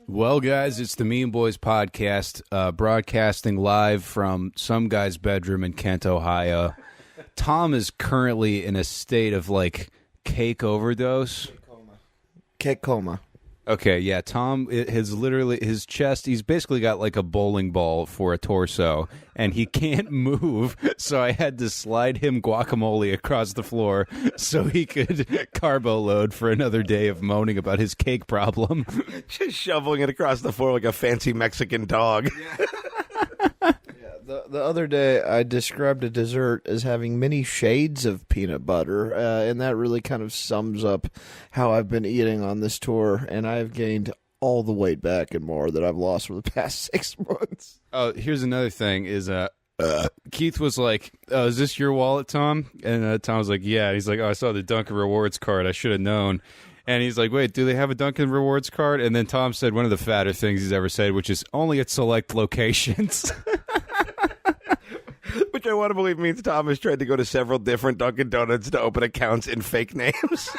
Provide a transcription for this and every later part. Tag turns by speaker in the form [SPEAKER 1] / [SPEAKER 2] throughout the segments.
[SPEAKER 1] Well, guys, it's the Mean Boys podcast, broadcasting live from some guy's bedroom in Kent, Ohio. Tom is currently in a state of, cake overdose.
[SPEAKER 2] Cake coma.
[SPEAKER 1] Okay, yeah, Tom has literally, his chest, he's basically got like a bowling ball for a torso, and he can't move, so I had to slide him guacamole across the floor so he could carbo load for another day of moaning about his cake problem.
[SPEAKER 3] Just shoveling it across the floor like a fancy Mexican dog.
[SPEAKER 2] The other day, I described a dessert as having many shades of peanut butter, and that really kind of sums up how I've been eating on this tour, and I've gained all the weight back and more that I've lost for the past 6 months.
[SPEAKER 1] Oh, here's another thing is Keith was like, "Oh, is this your wallet, Tom?" And Tom was like, "Yeah." He's like, "Oh, I saw the Dunkin' Rewards card. I should have known." And he's like, "Wait, do they have a Dunkin' Rewards card?" And then Tom said one of the fatter things he's ever said, which is only at select locations.
[SPEAKER 3] Which I want to believe means Tom has tried to go to several different Dunkin' Donuts to open accounts in fake names.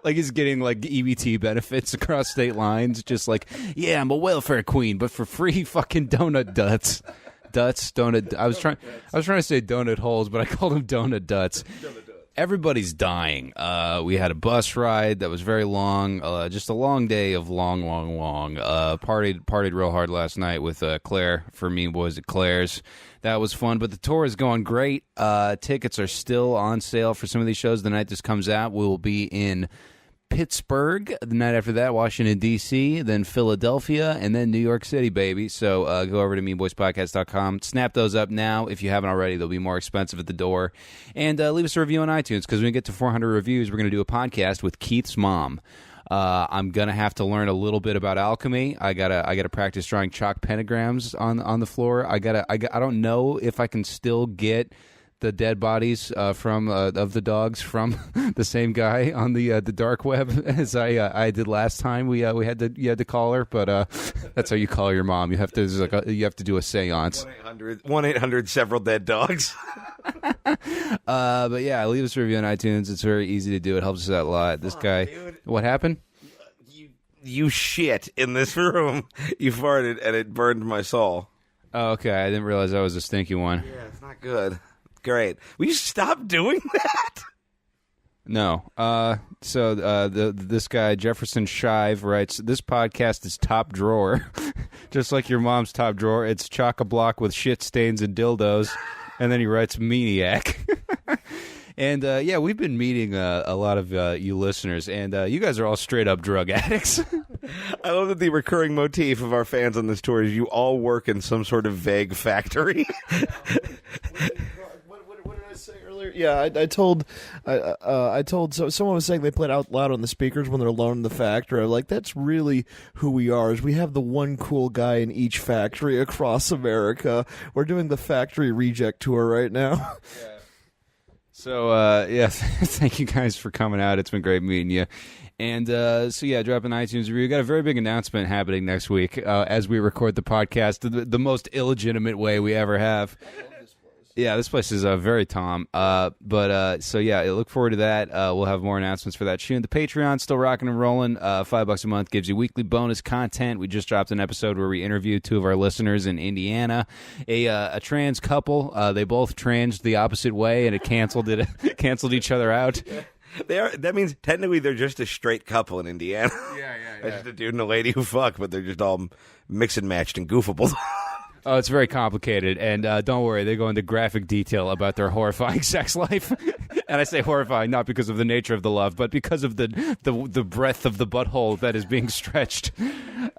[SPEAKER 1] Like he's getting EBT benefits across state lines. Just like, yeah, I'm a welfare queen, but for free fucking donut duts. Donut. I was trying to say donut holes, but I called them donut duts. Everybody's dying. We had a bus ride that was very long. Just a long day of long. Partied real hard last night with Claire for Mean Boys at Claire's. That was fun, but the tour is going great. Tickets are still on sale for some of these shows. The night this comes out, we will be in Pittsburgh. The night after that, Washington, D.C., then Philadelphia, and then New York City, baby. So go over to meanboyspodcast.com. Snap those up now. If you haven't already, they'll be more expensive at the door. And leave us a review on iTunes, because when we get to 400 reviews, we're going to do a podcast with Keith's mom. I'm gonna have to learn a little bit about alchemy. I gotta practice drawing chalk pentagrams on the floor. I don't know if I can still get the dead bodies from of the dogs from the same guy on the dark web as I did last time. You had to call her, but that's how you call your mom. You have to do a seance.
[SPEAKER 3] 1-800 several dead dogs.
[SPEAKER 1] But yeah, leave us a review on iTunes. It's very easy to do. It helps us out a lot. This guy, dude. What happened?
[SPEAKER 3] You shit in this room. You farted and it burned my soul.
[SPEAKER 1] Oh, okay. I didn't realize that was a stinky one.
[SPEAKER 3] Yeah, it's not good. Great. Will you stop doing that?
[SPEAKER 1] No. This guy, Jefferson Shive, writes, "This podcast is top drawer. Just like your mom's top drawer. It's chock-a-block with shit stains and dildos." And then he writes, "Maniac." And, yeah, we've been meeting a lot of you listeners, and you guys are all straight-up drug addicts.
[SPEAKER 3] I love that the recurring motif of our fans on this tour is you all work in some sort of vague factory.
[SPEAKER 2] What did I say earlier? Yeah, I told so someone was saying they play it out loud on the speakers when they're alone in the factory. I'm like, that's really who we are. Is we have the one cool guy in each factory across America. We're doing the factory reject tour right now.
[SPEAKER 1] Yeah. So yeah, thank you guys for coming out. It's been great meeting you. And so yeah, drop an iTunes review. We got a very big announcement happening next week as we record the podcast, the most illegitimate way we ever have. Yeah, this place is very Tom. So yeah, I look forward to that. We'll have more announcements for that soon. The Patreon's still rocking and rolling. $5 a month gives you weekly bonus content. We just dropped an episode where we interviewed 2 of our listeners in Indiana, a trans couple. They both transed the opposite way, and it canceled each other out.
[SPEAKER 3] That means technically they're just a straight couple in Indiana.
[SPEAKER 1] Yeah.
[SPEAKER 3] It's just a dude and a lady who fuck, but they're just all mix and matched and goofable.
[SPEAKER 1] Oh, it's very complicated, and don't worry, they go into graphic detail about their horrifying sex life. And I say horrifying not because of the nature of the love, but because of the breadth of the butthole that is being stretched.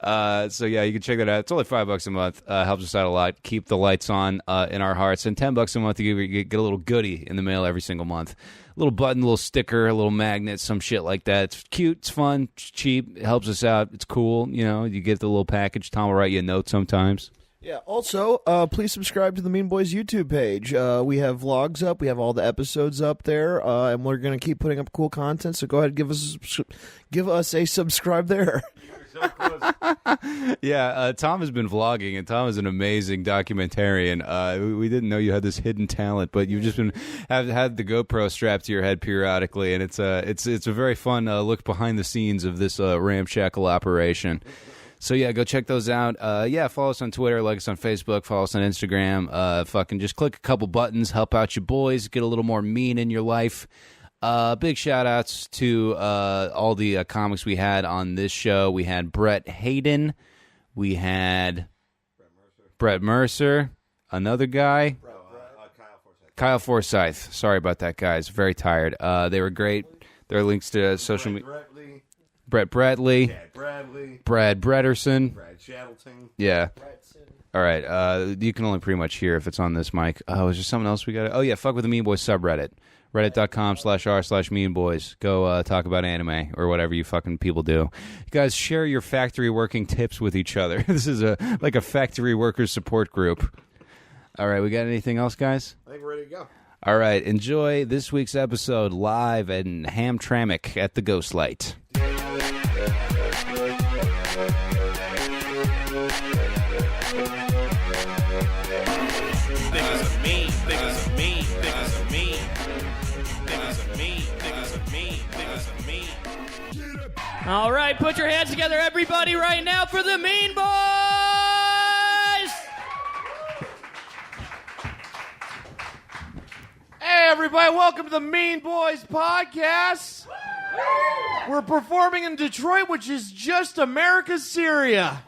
[SPEAKER 1] So yeah, you can check that out. It's only $5 a month. Helps us out a lot. Keep the lights on in our hearts. And $10 a month, you get a little goodie in the mail every single month. A little button, a little sticker, a little magnet, some shit like that. It's cute, it's fun, it's cheap, it helps us out. It's cool, you get the little package. Tom will write you a note sometimes.
[SPEAKER 2] Yeah. Also, please subscribe to the Mean Boys YouTube page. We have vlogs up. We have all the episodes up there, and we're going to keep putting up cool content. So go ahead and give us a subscribe there.
[SPEAKER 3] So close.
[SPEAKER 1] Yeah, Tom has been vlogging, and Tom is an amazing documentarian. We didn't know you had this hidden talent, but you've just been had the GoPro strapped to your head periodically, and it's a very fun look behind the scenes of this ramshackle operation. So, yeah, go check those out. Follow us on Twitter, like us on Facebook, follow us on Instagram. Fucking just click a couple buttons, help out your boys, get a little more mean in your life. Big shout-outs to all the comics we had on this show. We had Brett Hayden. We had Brett Mercer. Another guy. Kyle Forsyth. Sorry about that, guys. Very tired. They were great. There are links to social media. Brett Bradley.
[SPEAKER 3] Chad Bradley.
[SPEAKER 1] Brad Bretterson.
[SPEAKER 3] Brad Shattleton.
[SPEAKER 1] Yeah. All right. You can only pretty much hear if it's on this mic. Oh, is there something else we got? Oh, yeah. Fuck with the Mean Boys subreddit. Reddit.com/r/Mean Boys. Go talk about anime or whatever you fucking people do. You guys share your factory working tips with each other. This is like a factory workers support group. All right. We got anything else, guys?
[SPEAKER 3] I think we're ready to go.
[SPEAKER 1] All right. Enjoy this week's episode live in Hamtramck at the Ghost Light.
[SPEAKER 4] All right, put your hands together, everybody, right now for the Mean Boys!
[SPEAKER 5] Hey, everybody, welcome to the Mean Boys podcast. We're performing in Detroit, which is just America's Syria.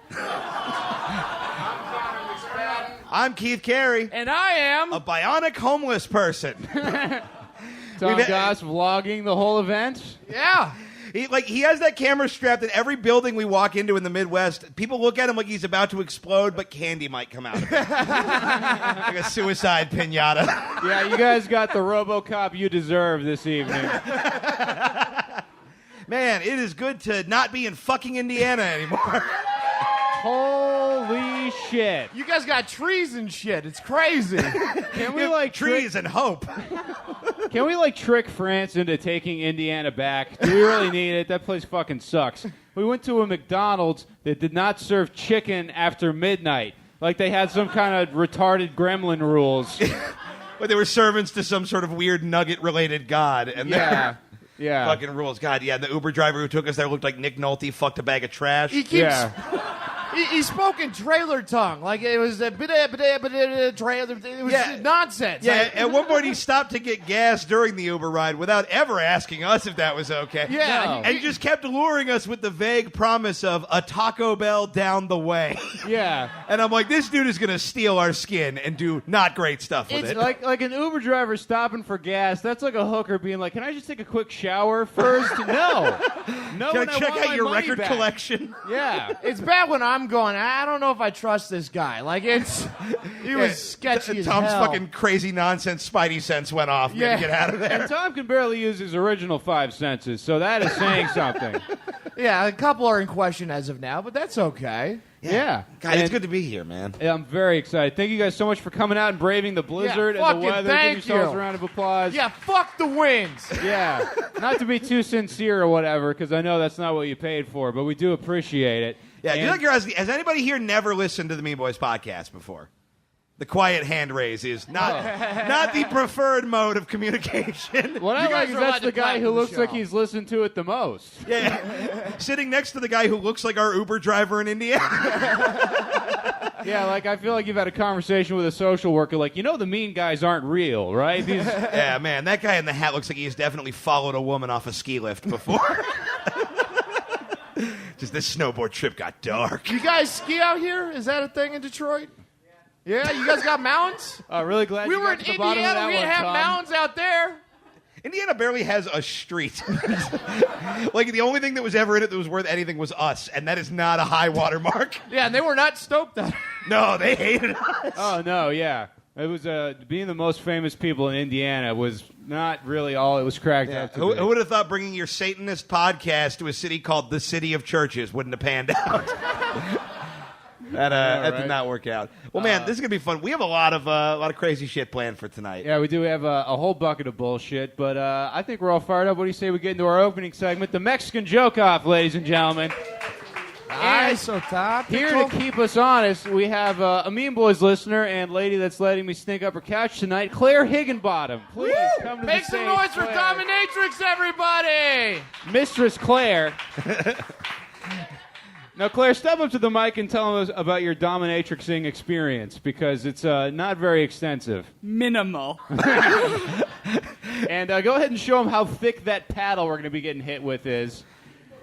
[SPEAKER 3] I'm Keith Carey,
[SPEAKER 5] And I am...
[SPEAKER 3] a bionic homeless person.
[SPEAKER 4] Tom Goss vlogging the whole event.
[SPEAKER 5] Yeah.
[SPEAKER 3] He has that camera strapped at every building we walk into in the Midwest. People look at him like he's about to explode, but candy might come out of it. Like a suicide pinata.
[SPEAKER 4] Yeah, you guys got the RoboCop you deserve this evening.
[SPEAKER 3] Man, it is good to not be in fucking Indiana anymore.
[SPEAKER 4] Holy shit.
[SPEAKER 5] You guys got trees and shit. It's crazy.
[SPEAKER 4] Can we like
[SPEAKER 3] trees and hope.
[SPEAKER 4] Can we like trick France into taking Indiana back? Do we really need it? That place fucking sucks. We went to a McDonald's that did not serve chicken after midnight. Like they had some kind of retarded gremlin rules.
[SPEAKER 3] But they were servants to some sort of weird nugget-related god. And
[SPEAKER 4] Yeah.
[SPEAKER 3] fucking rules. God, yeah, the Uber driver who took us there looked like Nick Nolte fucked a bag of trash.
[SPEAKER 5] He keeps...
[SPEAKER 4] Yeah.
[SPEAKER 5] He spoke in trailer tongue, like it was a trailer. It was nonsense.
[SPEAKER 3] Yeah, at one point he stopped to get gas during the Uber ride without ever asking us if that was okay.
[SPEAKER 5] Yeah,
[SPEAKER 4] No.
[SPEAKER 3] And he just kept luring us with the vague promise of a Taco Bell down the way.
[SPEAKER 4] Yeah.
[SPEAKER 3] And I'm like, this dude is going to steal our skin and do not great stuff with
[SPEAKER 4] It's
[SPEAKER 3] it.
[SPEAKER 4] like an Uber driver stopping for gas. That's like a hooker being like, "Can I just take a quick shower first?" No.
[SPEAKER 3] Can I check
[SPEAKER 4] want
[SPEAKER 3] out
[SPEAKER 4] my
[SPEAKER 3] your
[SPEAKER 4] money
[SPEAKER 3] record
[SPEAKER 4] back.
[SPEAKER 3] collection?
[SPEAKER 4] Yeah.
[SPEAKER 5] It's bad when I'm going, I don't know if I trust this guy. Like, he was sketchy as
[SPEAKER 3] Tom's
[SPEAKER 5] hell.
[SPEAKER 3] fucking crazy nonsense Spidey sense went off. We had to get out of there.
[SPEAKER 4] And Tom can barely use his original 5 senses, so that is saying something.
[SPEAKER 5] Yeah, a couple are in question as of now, but that's okay.
[SPEAKER 4] Yeah.
[SPEAKER 3] God, it's
[SPEAKER 4] And
[SPEAKER 3] good to be here, man.
[SPEAKER 4] I'm very excited. Thank you guys so much for coming out and braving the blizzard and
[SPEAKER 5] fucking
[SPEAKER 4] the weather.
[SPEAKER 5] thank
[SPEAKER 4] Give yourselves
[SPEAKER 5] you.
[SPEAKER 4] a round of applause.
[SPEAKER 5] Yeah, fuck the winds.
[SPEAKER 4] Yeah. Not to be too sincere or whatever, because I know that's not what you paid for, but we do appreciate it.
[SPEAKER 3] Yeah, do you
[SPEAKER 4] And-
[SPEAKER 3] like your eyes? Has anybody here never listened to the Mean Boys podcast before? The quiet hand raise is not the preferred mode of communication.
[SPEAKER 4] What I
[SPEAKER 5] You guys
[SPEAKER 4] like is
[SPEAKER 5] are
[SPEAKER 4] that's
[SPEAKER 5] allowed
[SPEAKER 4] the
[SPEAKER 5] to
[SPEAKER 4] guy
[SPEAKER 5] clap
[SPEAKER 4] who
[SPEAKER 5] for the
[SPEAKER 4] looks like
[SPEAKER 5] show.
[SPEAKER 4] he's listened to it the most.
[SPEAKER 3] Yeah, sitting next to the guy who looks like our Uber driver in Indiana.
[SPEAKER 4] Yeah, like I feel like you've had a conversation with a social worker, like, you know the mean guys aren't real, right? These...
[SPEAKER 3] Yeah, man, that guy in the hat looks like he's definitely followed a woman off a ski lift before. Just this snowboard trip got dark.
[SPEAKER 5] You guys ski out here? Is that a thing in Detroit? Yeah, you guys got mountains?
[SPEAKER 4] Really glad
[SPEAKER 5] We
[SPEAKER 4] you
[SPEAKER 5] were
[SPEAKER 4] got
[SPEAKER 5] in
[SPEAKER 4] to the bottom of
[SPEAKER 5] Indiana.
[SPEAKER 4] that
[SPEAKER 5] We
[SPEAKER 4] one,
[SPEAKER 5] didn't have
[SPEAKER 4] Tom.
[SPEAKER 5] mountains out there.
[SPEAKER 3] Indiana barely has a street. Like, the only thing that was ever in it that was worth anything was us, and that is not a high water mark.
[SPEAKER 5] Yeah, and they were not stoked on it.
[SPEAKER 3] No, they hated us.
[SPEAKER 4] Oh, no, yeah. It was being the most famous people in Indiana was not really all it was cracked up to
[SPEAKER 3] Who
[SPEAKER 4] be.
[SPEAKER 3] would have thought bringing your Satanist podcast to a city called the City of Churches wouldn't have panned out? That did not work out. Well, man, this is gonna be fun. We have a lot of crazy shit planned for tonight.
[SPEAKER 4] Yeah, we do have a whole bucket of bullshit, but I think we're all fired up. What do you say we get into our opening segment, the Mexican Joke-Off, ladies and gentlemen?
[SPEAKER 5] Nice, so topical.
[SPEAKER 4] Here to keep us honest, we have a Mean Boys listener and lady that's letting me sneak up her couch tonight, Claire Higginbottom. Please come to
[SPEAKER 5] Make
[SPEAKER 4] the
[SPEAKER 5] some
[SPEAKER 4] stage,
[SPEAKER 5] noise for
[SPEAKER 4] Claire.
[SPEAKER 5] Dominatrix, everybody!
[SPEAKER 4] Mistress Claire. Now, Claire, step up to the mic and tell us about your dominatrixing experience, because it's not very extensive.
[SPEAKER 6] Minimal.
[SPEAKER 4] And go ahead and show them how thick that paddle we're going to be getting hit with is.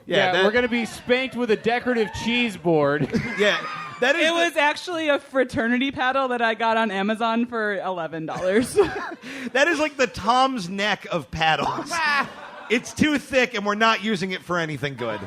[SPEAKER 3] Yeah,
[SPEAKER 4] we're going to be spanked with a decorative cheese board.
[SPEAKER 3] Yeah. That is
[SPEAKER 6] It was actually a fraternity paddle that I got on Amazon for $11.
[SPEAKER 3] that is like the Tom's neck of paddles. It's too thick, and we're not using it for anything good.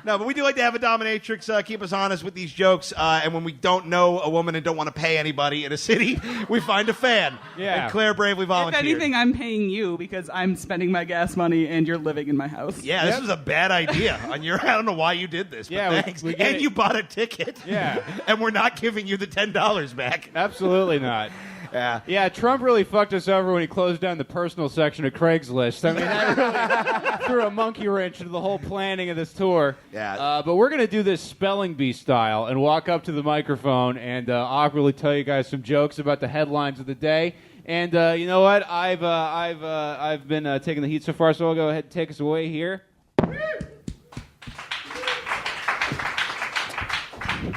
[SPEAKER 3] No, but we do like to have a dominatrix keep us honest with these jokes. And when we don't know a woman and don't want to pay anybody in a city, we find a fan.
[SPEAKER 4] Yeah.
[SPEAKER 3] And Claire bravely
[SPEAKER 6] If
[SPEAKER 3] volunteered.
[SPEAKER 6] anything, I'm paying you because I'm spending my gas money and you're living in my house.
[SPEAKER 3] Yeah, this was a bad idea on your. I don't know why you did this. But
[SPEAKER 4] Yeah,
[SPEAKER 3] thanks.
[SPEAKER 4] we get
[SPEAKER 3] and
[SPEAKER 4] it.
[SPEAKER 3] you bought a ticket.
[SPEAKER 4] Yeah.
[SPEAKER 3] And we're not giving you the $10 back.
[SPEAKER 4] Absolutely not.
[SPEAKER 3] Yeah.
[SPEAKER 4] Yeah, Trump really fucked us over when he closed down the personal section of Craigslist. I mean, that really threw a monkey wrench into the whole planning of this tour.
[SPEAKER 3] Yeah.
[SPEAKER 4] But we're going to do this spelling bee style and walk up to the microphone and awkwardly tell you guys some jokes about the headlines of the day. And you know what? I've been taking the heat so far, so I'll go ahead and take us away here. All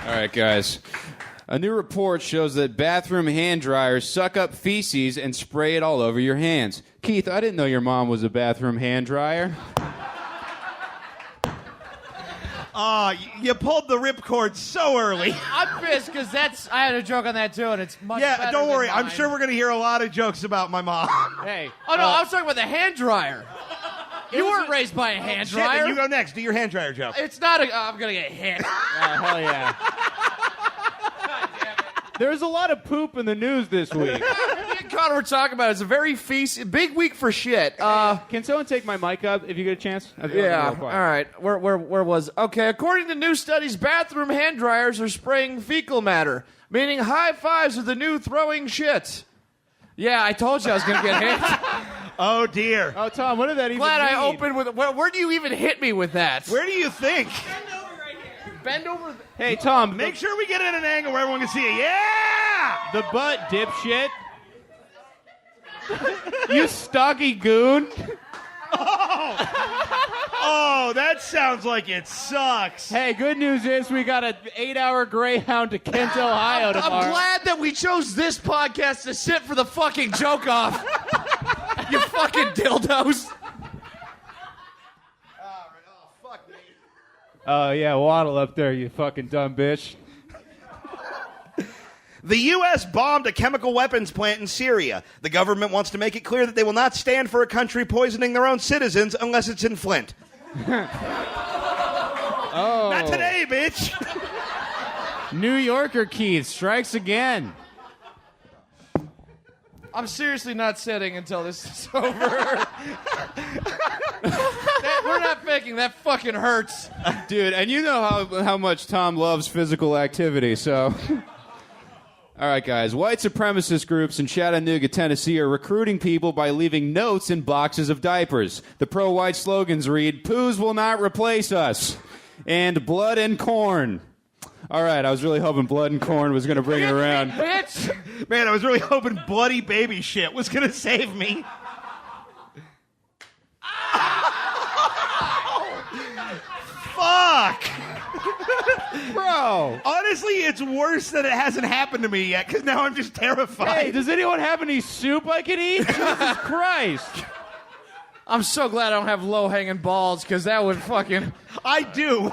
[SPEAKER 4] right, guys. A new report shows that bathroom hand dryers suck up feces and spray it all over your hands. Keith, I didn't know your mom was a bathroom hand dryer.
[SPEAKER 3] You pulled the ripcord so early.
[SPEAKER 5] I'm pissed because I had a joke on that too, and it's much
[SPEAKER 3] Yeah,
[SPEAKER 5] better
[SPEAKER 3] don't
[SPEAKER 5] than
[SPEAKER 3] worry. I'm
[SPEAKER 5] mine.
[SPEAKER 3] sure we're going to hear a lot of jokes about my mom.
[SPEAKER 4] Hey.
[SPEAKER 5] Oh no, I was talking about the hand dryer. You weren't raised by a hand
[SPEAKER 3] Shit, then
[SPEAKER 5] dryer.
[SPEAKER 3] you go next. Do your hand dryer joke.
[SPEAKER 5] It's not a. I'm gonna get hit.
[SPEAKER 4] Hell yeah. There's a lot of poop in the news this week.
[SPEAKER 5] Me and Connor were talking about it. It's a very big week for shit.
[SPEAKER 4] Can someone take my mic up if you get a chance?
[SPEAKER 5] Yeah. All right. Where was? Okay. According to new studies, bathroom hand dryers are spraying fecal matter, meaning high fives are the new throwing shit. Yeah, I told you I was gonna get hit.
[SPEAKER 3] Oh, dear.
[SPEAKER 4] Oh, Tom, what did that even
[SPEAKER 5] Glad
[SPEAKER 4] mean?
[SPEAKER 5] I opened with. Where do you even hit me with that?
[SPEAKER 3] Where do you think?
[SPEAKER 5] Bend over.
[SPEAKER 4] Hey, Tom,
[SPEAKER 3] Make sure we get it at an angle where everyone can see it. Yeah!
[SPEAKER 4] the butt, dipshit. You stocky goon.
[SPEAKER 3] Oh, that sounds like it sucks.
[SPEAKER 4] Hey, good news is we got an 8-hour Greyhound to Kent, Ohio tomorrow.
[SPEAKER 5] I'm glad that we chose this podcast to sit for the fucking joke off. You fucking dildos.
[SPEAKER 4] Oh, yeah, waddle up there, you fucking dumb bitch.
[SPEAKER 3] The U.S. bombed a chemical weapons plant in Syria. The government wants to make it clear that they will not stand for a country poisoning their own citizens unless it's in Flint.
[SPEAKER 4] Oh.
[SPEAKER 3] Not today, bitch.
[SPEAKER 4] New Yorker Keith strikes again.
[SPEAKER 5] I'm seriously not sitting until this is over. We're not faking. That fucking hurts.
[SPEAKER 4] Dude, and you know how much Tom loves physical activity, so... All right, guys. White supremacist groups in Chattanooga, Tennessee are recruiting people by leaving notes in boxes of diapers. The pro-white slogans read, "Poos will not replace us," and "Blood and corn." All right, I was really hoping blood and corn was going to bring it around.
[SPEAKER 5] Bitch.
[SPEAKER 3] Man, I was really hoping bloody baby shit was going to save me. Fuck.
[SPEAKER 4] Bro.
[SPEAKER 3] Honestly, it's worse that it hasn't happened to me yet, because now I'm just terrified.
[SPEAKER 4] Hey, does anyone have any soup I can eat? Jesus Christ.
[SPEAKER 5] I'm so glad I don't have low-hanging balls, because that would fucking...
[SPEAKER 3] I do.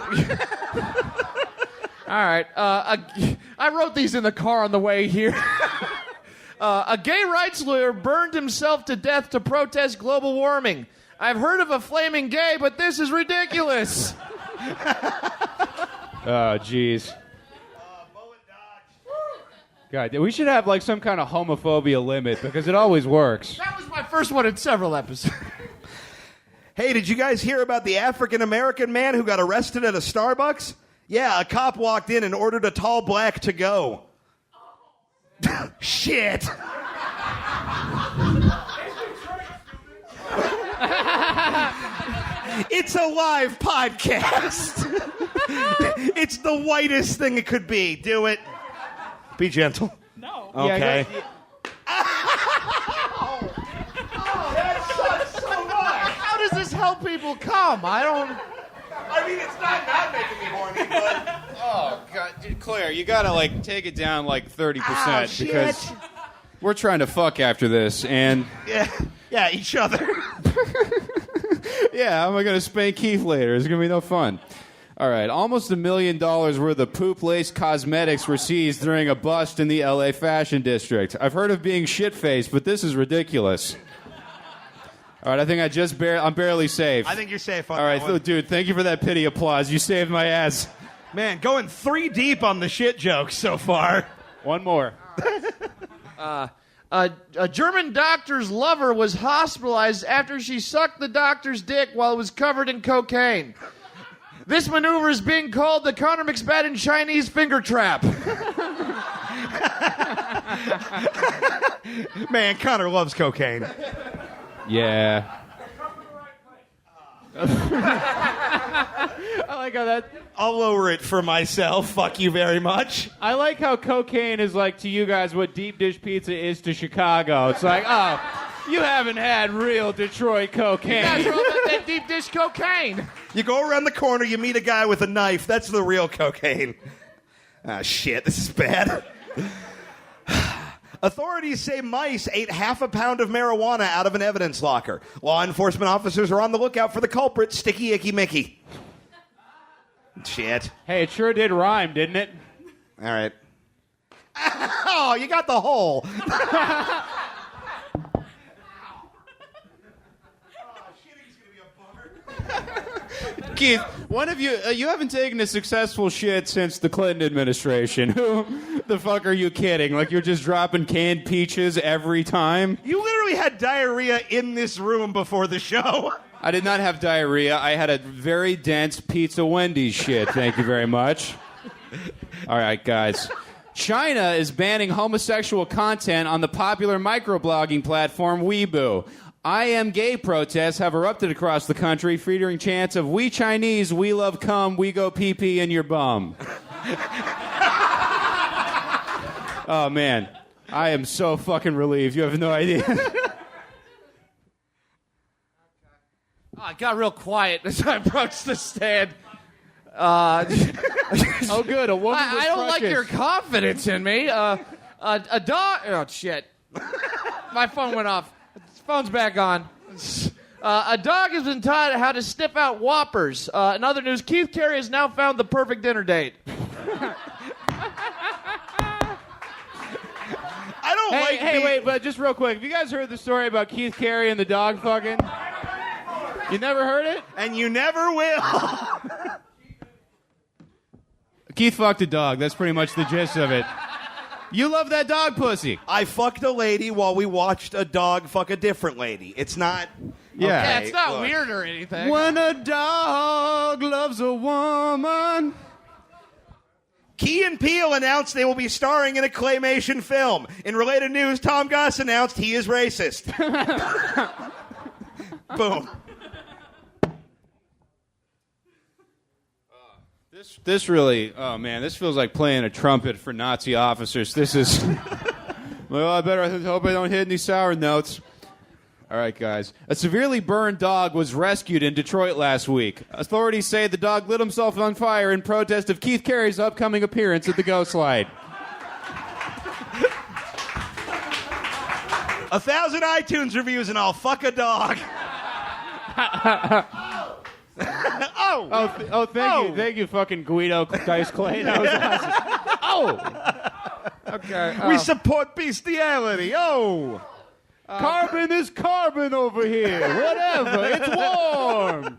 [SPEAKER 5] All right. I wrote these in the car on the way here. A gay rights lawyer burned himself to death to protest global warming. I've heard of a flaming gay, but this is ridiculous.
[SPEAKER 4] Oh, jeez. God, we should have like some kind of homophobia limit because it always works.
[SPEAKER 5] That was my first one in several episodes.
[SPEAKER 3] Hey, did you guys hear about the African-American man who got arrested at a Starbucks? Yeah, a cop walked in and ordered a tall black to go. Shit. It's a live podcast. It's the whitest thing it could be. Do it. Be gentle.
[SPEAKER 6] No.
[SPEAKER 3] Okay.
[SPEAKER 5] How does this help people come? I don't...
[SPEAKER 3] I I mean, it's not making me horny, but...
[SPEAKER 1] Oh, God. Dude, Claire, you gotta, like, take it down, like, 30%
[SPEAKER 3] Ow, shit.
[SPEAKER 1] because we're trying to fuck after this, and...
[SPEAKER 3] Yeah, each other.
[SPEAKER 1] Yeah, how am I gonna spank Keith later? It's gonna be no fun. All right, almost $1 million worth of poop-laced cosmetics were seized during a bust in the L.A. fashion district. I've heard of being shit-faced, but this is ridiculous. All right, I think I'm barely safe.
[SPEAKER 3] I think you're safe on
[SPEAKER 1] All right,
[SPEAKER 3] that one.
[SPEAKER 1] dude, thank you for that pity applause. You saved my ass.
[SPEAKER 3] Man, going 3 deep on the shit jokes so far.
[SPEAKER 4] One more.
[SPEAKER 5] A German doctor's lover was hospitalized after she sucked the doctor's dick while it was covered in cocaine. This maneuver is being called the Conor McSpadden Chinese finger trap.
[SPEAKER 3] Man, Connor loves cocaine.
[SPEAKER 1] Yeah.
[SPEAKER 4] I like how that.
[SPEAKER 3] I'll lower it for myself. Fuck you very much.
[SPEAKER 4] I like how cocaine is like to you guys what deep dish pizza is to Chicago. It's like, oh, you haven't had real Detroit cocaine.
[SPEAKER 5] You guys are all about that deep dish cocaine.
[SPEAKER 3] You go around the corner, you meet a guy with a knife. That's the real cocaine. Ah, shit, this is bad. Authorities say mice ate half a pound of marijuana out of an evidence locker. Law enforcement officers are on the lookout for the culprit, Sticky Icky Mickey. Shit.
[SPEAKER 4] Hey, it sure did rhyme, didn't it?
[SPEAKER 3] All right. Oh, you got the hole.
[SPEAKER 1] Keith, one of you, you haven't taken a successful shit since the Clinton administration. Who the fuck are you kidding? Like you're just dropping canned peaches every time?
[SPEAKER 3] You literally had diarrhea in this room before the show.
[SPEAKER 1] I did not have diarrhea. I had a very dense pizza Wendy's shit. Thank you very much. All right, guys. China is banning homosexual content on the popular microblogging platform Weibo. I am gay protests have erupted across the country, featuring chants of "We Chinese, we love cum, we go pee-pee in your bum." Oh, man. I am so fucking relieved. You have no idea.
[SPEAKER 5] Oh, it got real quiet as I approached the stand.
[SPEAKER 4] Oh, good. A woman.
[SPEAKER 5] I don't like your confidence in me. A dog. Oh, shit. My phone went off. Phone's back on. A dog has been taught how to sniff out whoppers. In other news, Keith Carey has now found the perfect dinner date.
[SPEAKER 3] I don't like
[SPEAKER 4] Wait, but just real quick. Have you guys heard the story about Keith Carey and the dog fucking? You never heard it?
[SPEAKER 3] And you never will.
[SPEAKER 1] Keith fucked a dog. That's pretty much the gist of it. You love that dog pussy.
[SPEAKER 3] I fucked a lady while we watched a dog fuck a different lady. It's not...
[SPEAKER 1] Yeah.
[SPEAKER 5] Yeah, it's not
[SPEAKER 3] look.
[SPEAKER 5] weird or anything.
[SPEAKER 1] When a dog loves a woman.
[SPEAKER 3] Key and Peele announced they will be starring in a claymation film. In related news, Tom Goss announced he is racist. Boom.
[SPEAKER 1] This really, oh man, this feels like playing a trumpet for Nazi officers. This is, well, I better hope I don't hit any sour notes. All right, guys. A severely burned dog was rescued in Detroit last week. Authorities say the dog lit himself on fire in protest of Keith Carey's upcoming appearance at the Ghost Light.
[SPEAKER 3] 1,000 iTunes reviews and I'll fuck a dog.
[SPEAKER 4] Thank you, fucking Guido Dice Clay. That was awesome.
[SPEAKER 5] Okay.
[SPEAKER 3] We support bestiality. Oh.
[SPEAKER 4] Carbon is carbon over here. Whatever. It's warm.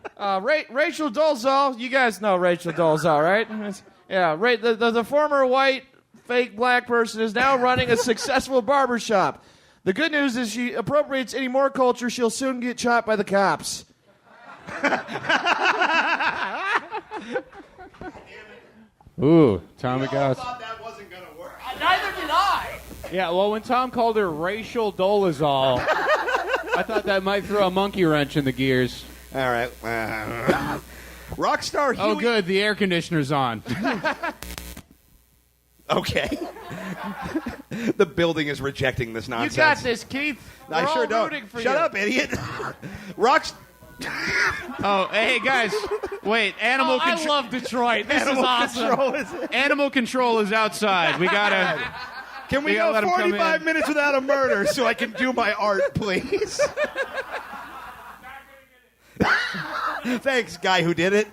[SPEAKER 5] Rachel Dolezal, you guys know Rachel Dolezal, right? Yeah, right. The former white fake black person is now running a successful barbershop. The good news is she appropriates any more culture, she'll soon get shot by the cops.
[SPEAKER 1] Ooh, Tommy Goss.
[SPEAKER 3] That wasn't going to work.
[SPEAKER 5] Neither did I.
[SPEAKER 4] Yeah, well, when Tom called her racial dolezal, I thought that might throw a monkey wrench in the gears.
[SPEAKER 3] All right. Rockstar Huey.
[SPEAKER 1] Oh, good. The air conditioner's on.
[SPEAKER 3] Okay. The building is rejecting this nonsense.
[SPEAKER 5] You got this, Keith.
[SPEAKER 3] I
[SPEAKER 5] We're
[SPEAKER 3] sure
[SPEAKER 5] all
[SPEAKER 3] don't.
[SPEAKER 5] rooting for
[SPEAKER 3] Shut
[SPEAKER 5] you.
[SPEAKER 3] up, idiot.
[SPEAKER 4] Oh, hey guys, wait! Animal
[SPEAKER 5] I
[SPEAKER 4] control.
[SPEAKER 5] love Detroit. This is awesome.
[SPEAKER 4] Animal control is outside. We gotta.
[SPEAKER 3] Can we
[SPEAKER 4] gotta
[SPEAKER 3] go
[SPEAKER 4] let 'em come
[SPEAKER 3] 45
[SPEAKER 4] in.
[SPEAKER 3] minutes without a murder so I can do my art, please? Thanks, guy who did it.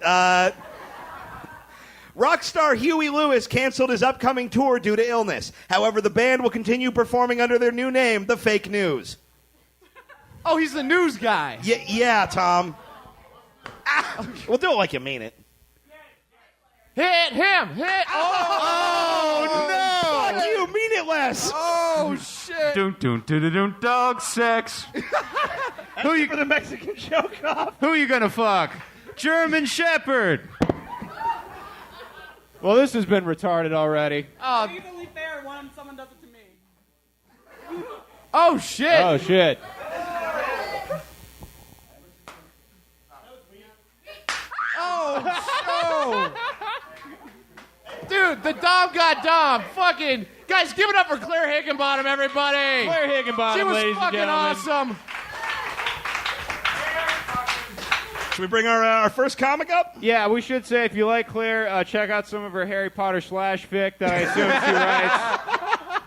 [SPEAKER 3] Rock star Huey Lewis canceled his upcoming tour due to illness. However, the band will continue performing under their new name, The Fake News.
[SPEAKER 5] Oh, he's the news guy.
[SPEAKER 3] Yeah, Tom. Well, do it like you mean it.
[SPEAKER 5] Hit him! Hit! Oh, no!
[SPEAKER 3] Fuck you, mean it less.
[SPEAKER 5] Oh shit!
[SPEAKER 4] Dun, dog sex.
[SPEAKER 3] Who you for the Mexican joke off?
[SPEAKER 4] Who you gonna fuck? German Shepherd. Well, this has been retarded already.
[SPEAKER 6] It's only fair when someone does it to me.
[SPEAKER 5] Oh shit!
[SPEAKER 4] Oh shit.
[SPEAKER 5] Oh! Dude, the Dom got Dom. Fucking guys, give it up for Claire Higginbottom, everybody.
[SPEAKER 4] Claire Higginbottom,
[SPEAKER 5] She was
[SPEAKER 4] ladies and
[SPEAKER 5] fucking
[SPEAKER 4] gentlemen.
[SPEAKER 5] awesome.
[SPEAKER 3] Should we bring our first comic up?
[SPEAKER 4] Yeah, we should say if you like Claire, check out some of her Harry Potter fic that I assume she writes.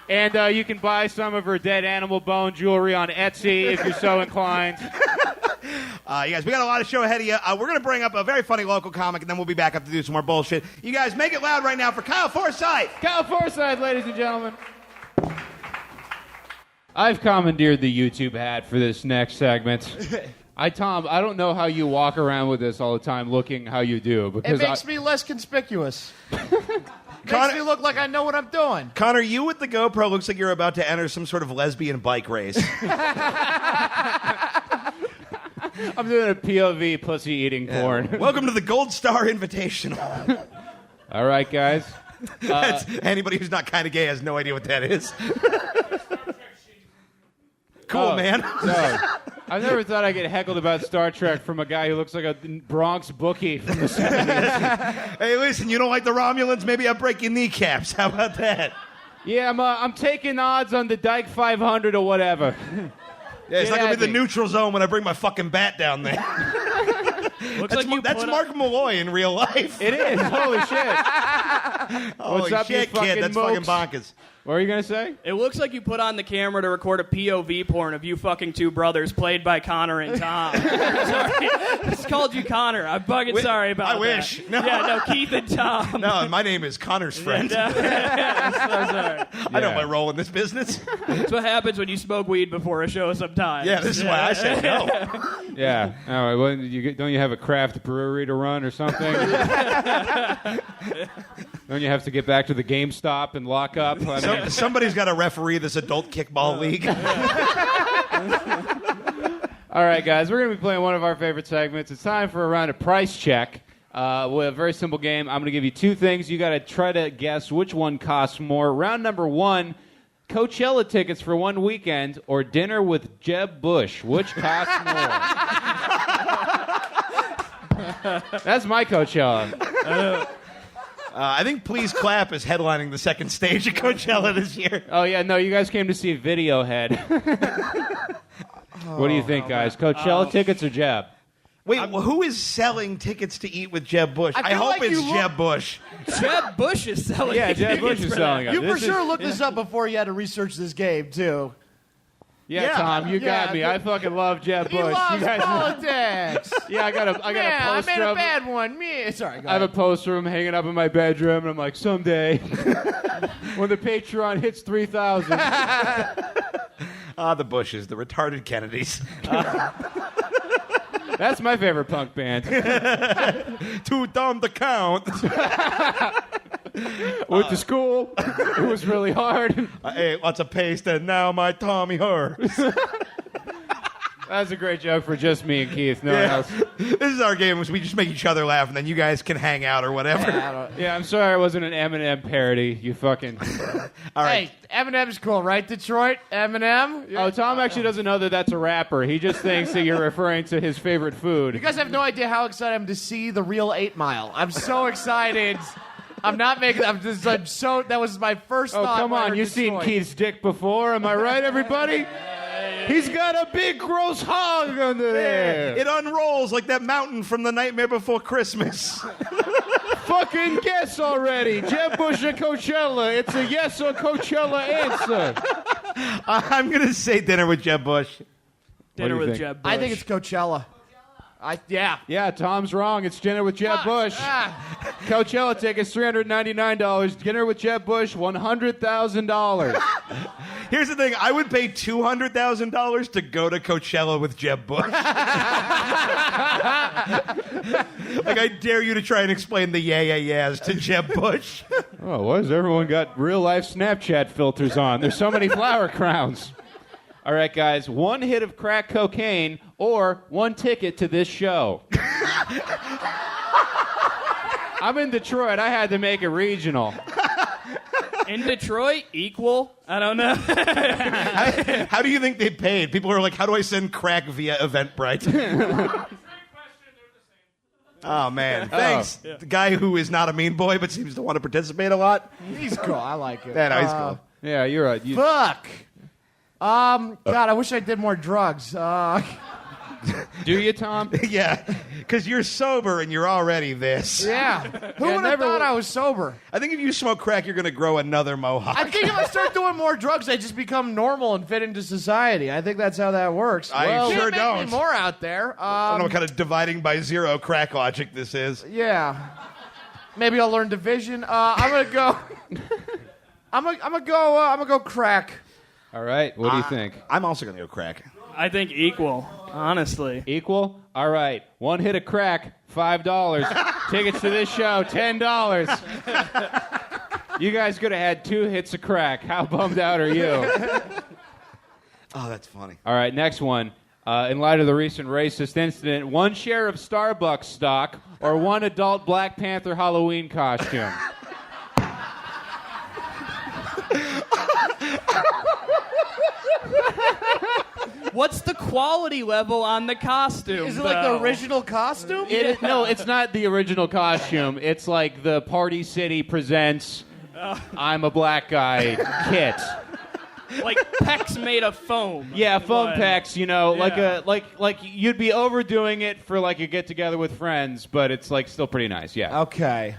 [SPEAKER 4] And you can buy some of her dead animal bone jewelry on Etsy if you're so inclined.
[SPEAKER 3] You guys, we got a lot of show ahead of you. We're going to bring up a very funny local comic, and then we'll be back up to do some more bullshit. You guys, make it loud right now for Kyle Forsythe.
[SPEAKER 4] Kyle Forsythe, ladies and gentlemen. I've commandeered the YouTube hat for this next segment. Tom, I don't know how you walk around with this all the time looking how you do.
[SPEAKER 5] It
[SPEAKER 4] Because
[SPEAKER 5] makes me less conspicuous.
[SPEAKER 3] Connor-
[SPEAKER 5] Makes me look like I know what I'm doing.
[SPEAKER 3] Connor, you with the GoPro looks like you're about to enter some sort of lesbian bike race.
[SPEAKER 4] I'm doing a POV pussy eating porn.
[SPEAKER 3] Welcome to the Gold Star Invitational.
[SPEAKER 4] All right, guys.
[SPEAKER 3] Anybody who's not kind of gay has no idea what that is. Cool,
[SPEAKER 4] Oh,
[SPEAKER 3] man.
[SPEAKER 4] No. I've never thought I'd get heckled about Star Trek from a guy who looks like a Bronx bookie from the 70s.
[SPEAKER 3] Hey, listen, you don't like the Romulans? Maybe I'll break your kneecaps. How about that?
[SPEAKER 4] Yeah, I'm taking odds on the Dyke 500 or whatever.
[SPEAKER 3] Yeah, it's
[SPEAKER 4] Get
[SPEAKER 3] not going to
[SPEAKER 4] at
[SPEAKER 3] be the
[SPEAKER 4] me.
[SPEAKER 3] neutral zone when I bring my fucking bat down there. That's Mark Malloy in real life.
[SPEAKER 4] It is. Holy shit.
[SPEAKER 3] Holy
[SPEAKER 4] What's up, you
[SPEAKER 3] shit,
[SPEAKER 4] fucking
[SPEAKER 3] kid. That's
[SPEAKER 4] mopes?
[SPEAKER 3] fucking bonkers.
[SPEAKER 4] What were you going to say?
[SPEAKER 7] It looks like you put on the camera to record a POV porn of you fucking two brothers played by Connor and Tom. Sorry. It's called you Connor. I'm fucking sorry about that.
[SPEAKER 3] I wish. No.
[SPEAKER 7] Yeah, no, Keith and Tom.
[SPEAKER 3] No, my name is Connor's friend.
[SPEAKER 7] I'm sorry.
[SPEAKER 3] I know my role in this business.
[SPEAKER 7] That's what happens when you smoke weed before a show sometimes.
[SPEAKER 3] Yeah, this is why I said no.
[SPEAKER 4] Yeah. All right. Well, don't you have a craft brewery to run or something? Don't you have to get back to the GameStop and lock up? I mean,
[SPEAKER 3] Somebody's got to referee this adult kickball league.
[SPEAKER 4] all right, guys. We're going to be playing one of our favorite segments. It's time for a round of price check. We have a very simple game. I'm going to give you two things. You got to try to guess which one costs more. Round number one, Coachella tickets for one weekend or dinner with Jeb Bush. Which costs more? That's my Coachella.
[SPEAKER 3] I think Please Clap is headlining the second stage of Coachella this year.
[SPEAKER 4] Oh, yeah, no, you guys came to see Videohead. What do you think, guys? Coachella tickets or Jeb?
[SPEAKER 3] Wait, who is selling tickets to eat with Jeb Bush? I
[SPEAKER 5] feel
[SPEAKER 3] hope
[SPEAKER 5] like
[SPEAKER 3] it's
[SPEAKER 5] you look-
[SPEAKER 3] Jeb Bush.
[SPEAKER 7] Jeb Bush is selling
[SPEAKER 4] Yeah, Jeb
[SPEAKER 7] tickets
[SPEAKER 4] Bush is
[SPEAKER 7] for
[SPEAKER 4] selling
[SPEAKER 7] that.
[SPEAKER 4] them.
[SPEAKER 5] You for
[SPEAKER 4] This
[SPEAKER 5] sure
[SPEAKER 4] is-
[SPEAKER 5] looked this up before you had to research this game, too.
[SPEAKER 4] Yeah, Tom, you got me.
[SPEAKER 5] yeah,
[SPEAKER 4] I fucking love Jeb
[SPEAKER 5] He
[SPEAKER 4] Bush.
[SPEAKER 5] loves
[SPEAKER 4] you guys
[SPEAKER 5] politics.
[SPEAKER 4] Yeah, I got a
[SPEAKER 5] Man, I
[SPEAKER 4] poster
[SPEAKER 5] made a
[SPEAKER 4] of
[SPEAKER 5] bad one. Sorry, go
[SPEAKER 4] I have a
[SPEAKER 5] ahead.
[SPEAKER 4] poster of him hanging up in my bedroom, and I'm like, someday, when the Patreon hits 3,000.
[SPEAKER 3] The Bushes, the retarded Kennedys.
[SPEAKER 4] That's my favorite punk band.
[SPEAKER 3] Too dumb to count.
[SPEAKER 4] Went to school. It was really hard.
[SPEAKER 3] I ate lots of paste and now my tummy hurts.
[SPEAKER 4] That's a great joke for just me and Keith. No one else.
[SPEAKER 3] This is our game, which we just make each other laugh, and then you guys can hang out or whatever.
[SPEAKER 4] Yeah, I'm sorry I wasn't an Eminem parody. You fucking.
[SPEAKER 3] All right.
[SPEAKER 5] Hey, Eminem's cool, right, Detroit? Eminem?
[SPEAKER 4] Oh, Tom actually doesn't know that that's a rapper. He just thinks that you're referring to his favorite food.
[SPEAKER 5] You guys have no idea how excited I am to see the real 8 Mile. I'm so excited. I'm not making. I'm so. That was my first
[SPEAKER 4] Oh,
[SPEAKER 5] thought.
[SPEAKER 4] come
[SPEAKER 5] when I
[SPEAKER 4] on.
[SPEAKER 5] heard
[SPEAKER 4] You've seen
[SPEAKER 5] Detroit.
[SPEAKER 4] Keith's dick before. Am I right, everybody? He's got a big gross hog under there.
[SPEAKER 3] It unrolls like that mountain from The Nightmare Before Christmas.
[SPEAKER 4] Fucking guess already. Jeb Bush at Coachella. It's a yes or Coachella answer.
[SPEAKER 3] I'm going to say dinner with Jeb Bush.
[SPEAKER 7] Dinner
[SPEAKER 4] you
[SPEAKER 7] with
[SPEAKER 4] think?
[SPEAKER 7] Jeb Bush.
[SPEAKER 5] I think it's Coachella. Yeah.
[SPEAKER 4] Yeah, Tom's wrong. It's dinner with Jeb Bush. Coachella tickets $399. Dinner with Jeb Bush $100,000.
[SPEAKER 3] Here's the thing. I would pay $200,000 to go to Coachella with Jeb Bush. Like, I dare you to try and explain the yeahs to Jeb Bush.
[SPEAKER 4] Oh, why has everyone got real life Snapchat filters on? There's so many flower crowns. All right, guys, one hit of crack cocaine or one ticket to this show. I'm in Detroit. I had to make it regional.
[SPEAKER 7] In Detroit, equal? I don't know.
[SPEAKER 3] How do you think they paid? People are like, how do I send crack via Eventbrite? Oh, man. Thanks. The guy who is not a mean boy but seems to want to participate a lot.
[SPEAKER 5] He's cool. I like it.
[SPEAKER 3] Yeah, no, he's cool.
[SPEAKER 4] Yeah, you're right.
[SPEAKER 5] Fuck. God, I wish I did more drugs.
[SPEAKER 4] Do you, Tom?
[SPEAKER 3] Yeah, because you're sober and you're already this.
[SPEAKER 5] Yeah. Who would have thought I was sober?
[SPEAKER 3] I think if you smoke crack, you're going to grow another mohawk.
[SPEAKER 5] I think if I start doing more drugs, I just become normal and fit into society. I think that's how that works.
[SPEAKER 3] I sure
[SPEAKER 5] make
[SPEAKER 3] don't.
[SPEAKER 5] Me more out there.
[SPEAKER 3] I don't know what kind of dividing by zero crack logic this is.
[SPEAKER 5] Yeah. Maybe I'll learn division. I'm gonna go. I'm gonna go crack.
[SPEAKER 4] All right, what do you think?
[SPEAKER 3] I'm also going to go crack.
[SPEAKER 7] I think equal, honestly.
[SPEAKER 4] Equal? All right, one hit of crack, $5. Tickets to this show, $10. You guys could have had 2 hits of crack. How bummed out are you?
[SPEAKER 3] Oh, that's funny.
[SPEAKER 4] All right, next one. In light of the recent racist incident, 1 share of Starbucks stock or 1 adult Black Panther Halloween costume.
[SPEAKER 7] What's the quality level on the costume?
[SPEAKER 5] Is it like the original costume?
[SPEAKER 4] No, it's not the original costume. It's like the Party City presents I'm a black guy kit.
[SPEAKER 7] Like pecs made of foam.
[SPEAKER 4] Yeah, foam pecs, you know,
[SPEAKER 7] Yeah.
[SPEAKER 4] like you'd be overdoing it for like a get together with friends, but it's like still pretty nice. Yeah.
[SPEAKER 5] Okay.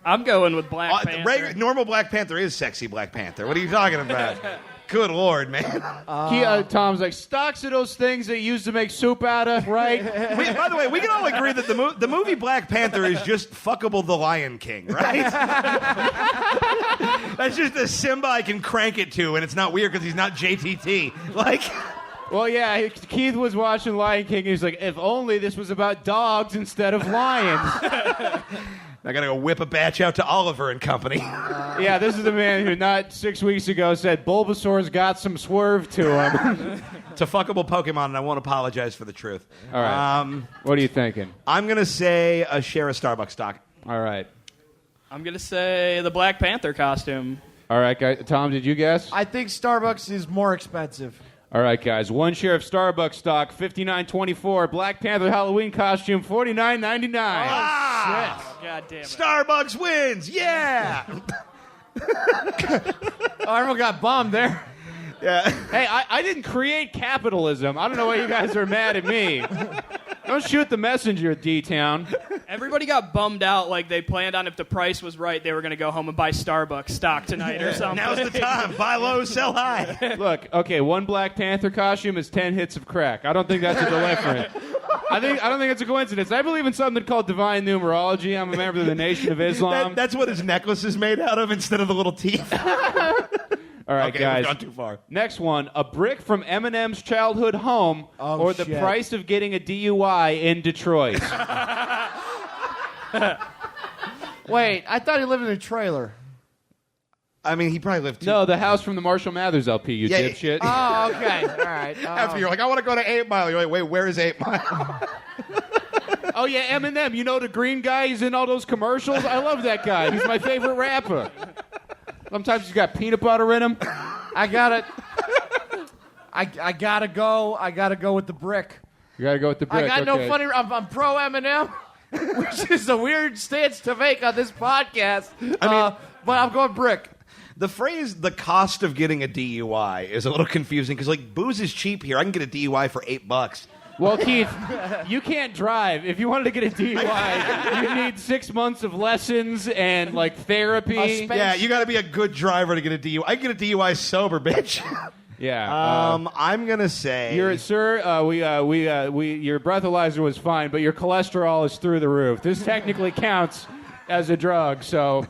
[SPEAKER 7] I'm going with Black Panther.
[SPEAKER 3] Normal Black Panther is sexy Black Panther. What are you talking about? Good Lord, man.
[SPEAKER 4] Tom's like, stocks are those things they used to make soup out of, right?
[SPEAKER 3] By the way, we can all agree that the movie Black Panther is just fuckable The Lion King, right? That's just a Simba I can crank it to, and it's not weird because he's not JTT. Like...
[SPEAKER 4] Well, yeah, Keith was watching Lion King, and he's like, if only this was about dogs instead of lions.
[SPEAKER 3] I gotta go whip a batch out to Oliver and Company.
[SPEAKER 4] Yeah, this is the man who not 6 weeks ago said Bulbasaur's got some swerve to him.
[SPEAKER 3] It's a fuckable Pokemon, and I won't apologize for the truth.
[SPEAKER 4] All right. What are you thinking?
[SPEAKER 3] I'm gonna say a share of Starbucks stock.
[SPEAKER 4] All right.
[SPEAKER 7] I'm going to say the Black Panther costume.
[SPEAKER 4] All right, guys. Tom, did you guess?
[SPEAKER 5] I think Starbucks is more expensive.
[SPEAKER 4] All right, guys. 1 share of Starbucks stock, $59.24. Black Panther Halloween costume, $49.99.
[SPEAKER 3] Ah!
[SPEAKER 7] God damn it.
[SPEAKER 3] Starbucks wins! Yeah!
[SPEAKER 5] Everyone got bummed there.
[SPEAKER 3] Yeah.
[SPEAKER 4] Hey, I didn't create capitalism. I don't know why you guys are mad at me. Don't shoot the messenger, D-Town.
[SPEAKER 7] Everybody got bummed out like they planned on if the price was right, they were going to go home and buy Starbucks stock tonight or something.
[SPEAKER 3] Now's the time. Buy low, sell high.
[SPEAKER 4] Look, okay, 1 Black Panther costume is 10 hits of crack. I don't think that's a deliberate. I don't think it's a coincidence. I believe in something called divine numerology. I'm a member of the Nation of Islam.
[SPEAKER 3] That's what his necklace is made out of instead of the little teeth.
[SPEAKER 4] All right,
[SPEAKER 3] Okay,
[SPEAKER 4] guys.
[SPEAKER 3] we've gone too far.
[SPEAKER 4] Next one: a brick from Eminem's childhood home, or the
[SPEAKER 5] shit.
[SPEAKER 4] price of getting a DUI in Detroit.
[SPEAKER 5] Wait, I thought he lived in a trailer.
[SPEAKER 3] I mean, he probably lived too.
[SPEAKER 4] No, the house from the Marshall Mathers LP. You
[SPEAKER 3] Yeah,
[SPEAKER 4] dipshit.
[SPEAKER 5] Oh, okay. All right.
[SPEAKER 3] After you're like, I want to go to 8 Mile. You're like, wait, where is 8 Mile?
[SPEAKER 4] Oh yeah, Eminem. You know the green guy? He's in all those commercials. I love that guy. He's my favorite rapper. Sometimes he's got peanut butter in him.
[SPEAKER 5] I got it. I gotta go. I gotta go with the brick.
[SPEAKER 4] You gotta go with the brick.
[SPEAKER 5] I got no
[SPEAKER 4] okay.
[SPEAKER 5] funny. I'm pro Eminem, which is a weird stance to make on this podcast. But I'm going brick.
[SPEAKER 3] The phrase "the cost of getting a DUI" is a little confusing because like booze is cheap here. I can get a DUI for $8.
[SPEAKER 4] Well, Keith, you can't drive. If you wanted to get a DUI, you need 6 months of lessons and like therapy.
[SPEAKER 3] Yeah, you got to be a good driver to get a DUI. I can get a DUI sober, bitch.
[SPEAKER 4] Yeah.
[SPEAKER 3] I'm gonna say,
[SPEAKER 4] Your breathalyzer was fine, but your cholesterol is through the roof. This technically counts as a drug, so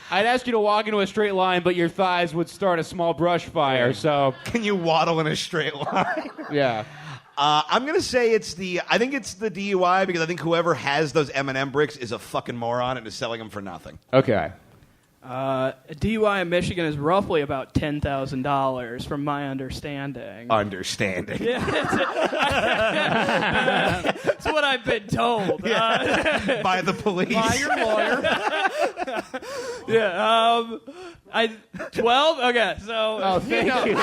[SPEAKER 4] I'd ask you to walk into a straight line, but your thighs would start a small brush fire. So
[SPEAKER 3] can you waddle in a straight line?
[SPEAKER 4] yeah.
[SPEAKER 3] I'm gonna say I think it's the DUI because I think whoever has those M&M bricks is a fucking moron and is selling them for nothing.
[SPEAKER 4] Okay.
[SPEAKER 7] A DUI in Michigan is roughly about $10,000, from my understanding.
[SPEAKER 3] Yeah.
[SPEAKER 7] That's what I've been told.
[SPEAKER 3] By the police.
[SPEAKER 5] By your lawyer.
[SPEAKER 7] Yeah. 12? Okay, so...
[SPEAKER 4] Oh, thank you.
[SPEAKER 5] He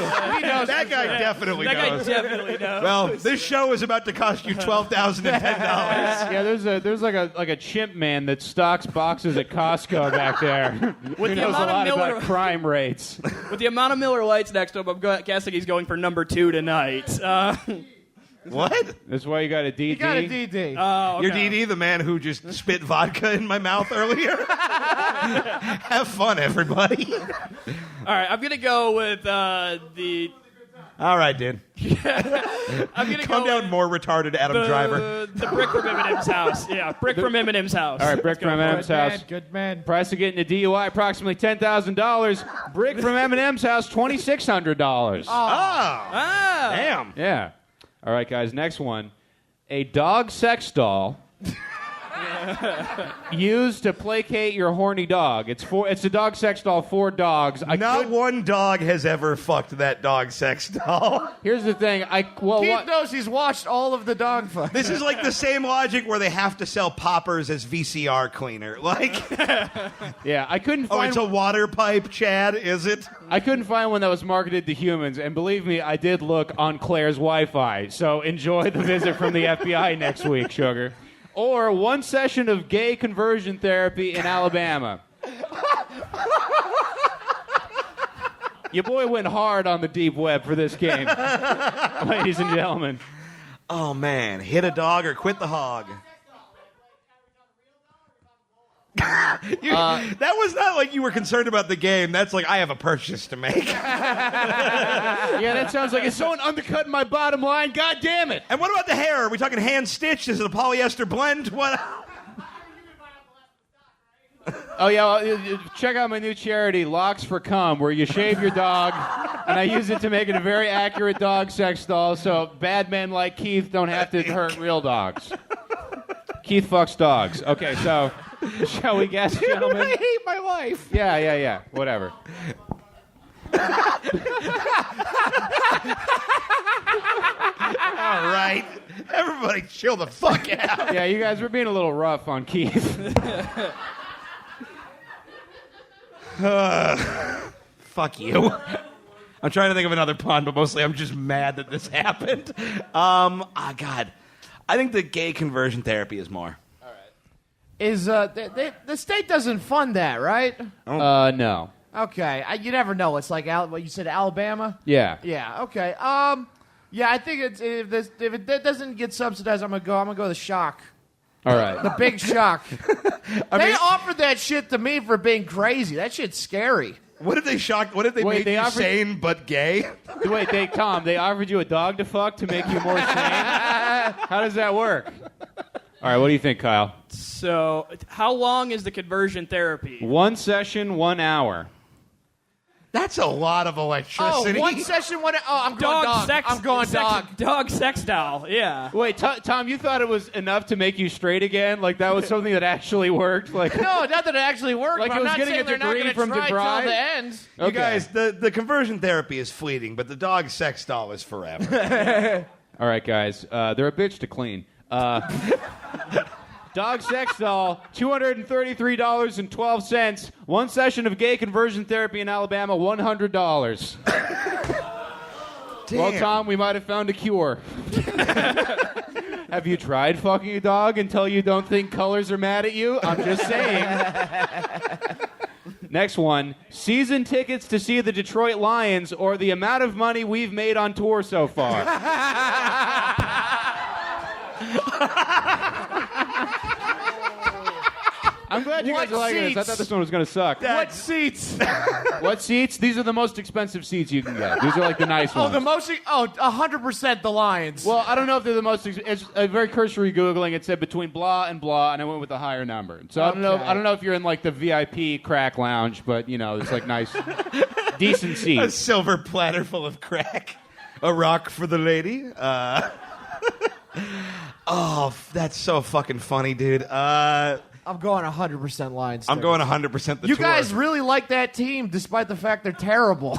[SPEAKER 5] knows.
[SPEAKER 3] That guy definitely
[SPEAKER 7] that guy
[SPEAKER 3] knows.
[SPEAKER 7] definitely knows.
[SPEAKER 3] Well, this show is about to cost you $12,010.
[SPEAKER 4] Yeah, there's like a chimp man that stocks boxes at Costco back there.
[SPEAKER 7] With
[SPEAKER 4] Who
[SPEAKER 7] the
[SPEAKER 4] knows a
[SPEAKER 7] amount of
[SPEAKER 4] lot
[SPEAKER 7] Miller-
[SPEAKER 4] about crime rates.
[SPEAKER 7] With the amount of Miller Lights next to him, I'm guessing he's going for number 2 tonight.
[SPEAKER 3] What?
[SPEAKER 4] That's why you got a DD.
[SPEAKER 5] You got a DD.
[SPEAKER 7] Oh,
[SPEAKER 3] You're
[SPEAKER 7] okay.
[SPEAKER 3] DD, the man who just spit vodka in my mouth earlier? Have fun, everybody.
[SPEAKER 7] All right, I'm going to go with the...
[SPEAKER 3] All right, dude.
[SPEAKER 7] I'm going to
[SPEAKER 3] Calm
[SPEAKER 7] go
[SPEAKER 3] down,
[SPEAKER 7] with
[SPEAKER 3] more retarded Adam Driver.
[SPEAKER 7] the brick from Eminem's house. Yeah, brick from Eminem's house.
[SPEAKER 4] All right, brick from Eminem's house.
[SPEAKER 5] Good man.
[SPEAKER 4] Price of getting a DUI, approximately $10,000. Brick from Eminem's house, $2,600.
[SPEAKER 7] Ah!
[SPEAKER 3] Damn.
[SPEAKER 4] Yeah. All right, guys, next one. A dog sex doll used to placate your horny dog. It's a dog sex doll for dogs.
[SPEAKER 3] Not one dog has ever fucked that dog sex doll.
[SPEAKER 4] Here's the thing.
[SPEAKER 5] Keith knows he's watched all of the dog fuck.
[SPEAKER 3] This is like the same logic where they have to sell poppers as VCR cleaner. Like,
[SPEAKER 4] Yeah, I couldn't
[SPEAKER 3] oh,
[SPEAKER 4] find.
[SPEAKER 3] it's a water pipe, Chad, is it?
[SPEAKER 4] I couldn't find one that was marketed to humans, and believe me, I did look on Claire's Wi-Fi. So enjoy the visit from the FBI next week, sugar. Or one session of gay conversion therapy in Alabama. Your boy went hard on the deep web for this game, ladies and gentlemen.
[SPEAKER 3] Oh, man. Hit a dog or quit the hog. That was not like you were concerned about the game. That's like, I have a purchase to make.
[SPEAKER 4] Yeah, that sounds like it's someone undercutting my bottom line. God damn it.
[SPEAKER 3] And what about the hair? Are we talking hand stitched? Is it a polyester blend? What?
[SPEAKER 4] Oh, yeah, well, check out my new charity, Locks for Cum, where you shave your dog, and I use it to make it a very accurate dog sex doll so bad men like Keith don't have to hurt real dogs. Keith fucks dogs. Okay, so shall we guess, gentlemen?
[SPEAKER 5] I hate my life.
[SPEAKER 4] Yeah. Whatever.
[SPEAKER 3] All right. Everybody chill the fuck out.
[SPEAKER 4] Yeah, you guys were being a little rough on Keith.
[SPEAKER 3] Fuck you. I'm trying to think of another pun, but mostly I'm just mad that this happened. God. I think the gay conversion therapy is more.
[SPEAKER 5] Is the state doesn't fund that, right?
[SPEAKER 4] No.
[SPEAKER 5] Okay, you never know. It's like what you said, Alabama.
[SPEAKER 4] Yeah.
[SPEAKER 5] Yeah. Okay. Yeah, I think if it doesn't get subsidized, I'm gonna go the shock.
[SPEAKER 4] All right.
[SPEAKER 5] The big shock. They offered that shit to me for being crazy. That shit's scary.
[SPEAKER 3] What if they
[SPEAKER 4] Wait,
[SPEAKER 3] make
[SPEAKER 4] they
[SPEAKER 3] you
[SPEAKER 4] offered-
[SPEAKER 3] sane but gay?
[SPEAKER 4] Wait, Tom, they offered you a dog to fuck to make you more sane? How does that work? All right, what do you think, Kyle?
[SPEAKER 7] So, how long is the conversion therapy?
[SPEAKER 4] One session, 1 hour.
[SPEAKER 3] That's a lot of
[SPEAKER 5] Oh,
[SPEAKER 3] electricity.
[SPEAKER 5] one session, one. Oh, I'm going dog.
[SPEAKER 7] sex.
[SPEAKER 5] I'm going dog.
[SPEAKER 7] Dog sex doll. Yeah.
[SPEAKER 4] Wait, Tom, you thought it was enough to make you straight again? Like that was something that actually worked? Like,
[SPEAKER 5] No, not that it actually worked.
[SPEAKER 4] Like
[SPEAKER 5] but
[SPEAKER 4] it
[SPEAKER 5] I'm
[SPEAKER 4] was
[SPEAKER 5] not
[SPEAKER 4] getting
[SPEAKER 5] saying
[SPEAKER 4] a
[SPEAKER 5] they're not
[SPEAKER 4] degree
[SPEAKER 5] gonna
[SPEAKER 4] from
[SPEAKER 5] try
[SPEAKER 4] DeVry?
[SPEAKER 5] till the end.
[SPEAKER 3] You guys, the conversion therapy is fleeting, but the dog sex doll is forever.
[SPEAKER 4] All right, guys, they're a bitch to clean. Dog sex doll, $233.12. One session of gay conversion therapy in Alabama, $100. Well, Tom, we might have found a cure. Have you tried fucking a dog until you don't think colors are mad at you? I'm just saying. Next one, season tickets to see the Detroit Lions or the amount of money we've made on tour so far. I'm glad you guys are liking this. I thought this one was going to suck.
[SPEAKER 5] What seats?
[SPEAKER 4] What seats? These are the most expensive seats you can get. These are like the nice ones.
[SPEAKER 5] 100% the Lions.
[SPEAKER 4] Well, I don't know if they're the most. It's a very cursory Googling. It said between blah and blah, and I went with the higher number. So I don't know. I don't know if you're in like the VIP crack lounge, but you know, it's like nice, decent
[SPEAKER 3] A
[SPEAKER 4] seats.
[SPEAKER 3] silver platter full of crack. A rock for the lady. Oh, that's so fucking funny, dude.
[SPEAKER 5] I'm going 100% Lions.
[SPEAKER 3] I'm going 100% the
[SPEAKER 5] You
[SPEAKER 3] tour.
[SPEAKER 5] guys really like that team, despite the fact they're terrible.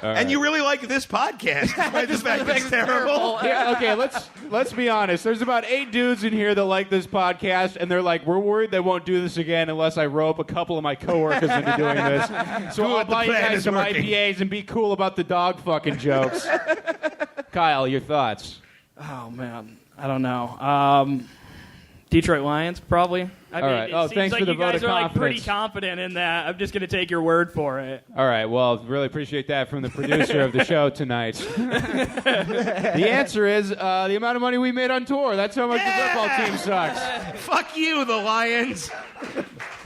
[SPEAKER 3] And you really like this podcast, despite the fact it's terrible.
[SPEAKER 4] Yeah, okay, let's be honest. There's about 8 dudes in here that like this podcast, and they're like, we're worried they won't do this again unless I rope a couple of my coworkers into doing this. So
[SPEAKER 3] Cool,
[SPEAKER 4] I'll
[SPEAKER 3] the
[SPEAKER 4] buy you
[SPEAKER 3] plan
[SPEAKER 4] guys
[SPEAKER 3] is
[SPEAKER 4] some
[SPEAKER 3] working.
[SPEAKER 4] IPAs and be cool about the dog fucking jokes. Kyle, your thoughts?
[SPEAKER 7] Oh, man. I don't know. Detroit Lions, probably. I mean,
[SPEAKER 4] right.
[SPEAKER 7] it
[SPEAKER 4] Oh,
[SPEAKER 7] seems
[SPEAKER 4] thanks
[SPEAKER 7] like
[SPEAKER 4] for the
[SPEAKER 7] you guys
[SPEAKER 4] vote of
[SPEAKER 7] are like pretty
[SPEAKER 4] confidence.
[SPEAKER 7] confident in that. I'm just going to take your word for it.
[SPEAKER 4] All right, well, really appreciate that from the producer of the show tonight. The answer is the amount of money we made on tour. That's how much the football team sucks.
[SPEAKER 3] Fuck you, the Lions.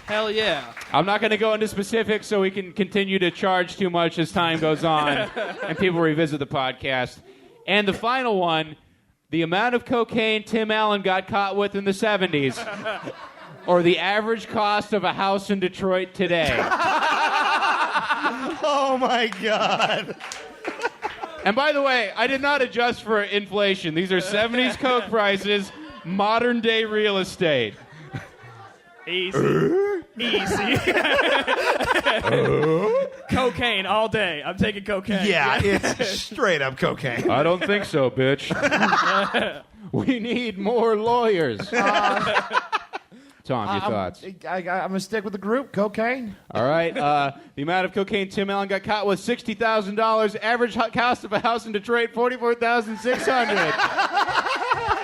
[SPEAKER 7] Hell yeah.
[SPEAKER 4] I'm not going to go into specifics so we can continue to charge too much as time goes on and people revisit the podcast. And the final one, the amount of cocaine Tim Allen got caught with in the 70s or the average cost of a house in Detroit today.
[SPEAKER 3] Oh, my God.
[SPEAKER 4] And by the way, I did not adjust for inflation. These are 70s coke prices, modern day real estate.
[SPEAKER 7] Easy. Easy. Cocaine all day. I'm taking cocaine.
[SPEAKER 3] Yeah, it's straight up cocaine.
[SPEAKER 4] I don't think so, bitch. We need more lawyers. Tom, your thoughts?
[SPEAKER 5] I'm going to stick with the group. Cocaine.
[SPEAKER 4] All right. The amount of cocaine Tim Allen got caught with $60,000. Average cost of a house in Detroit, $44,600.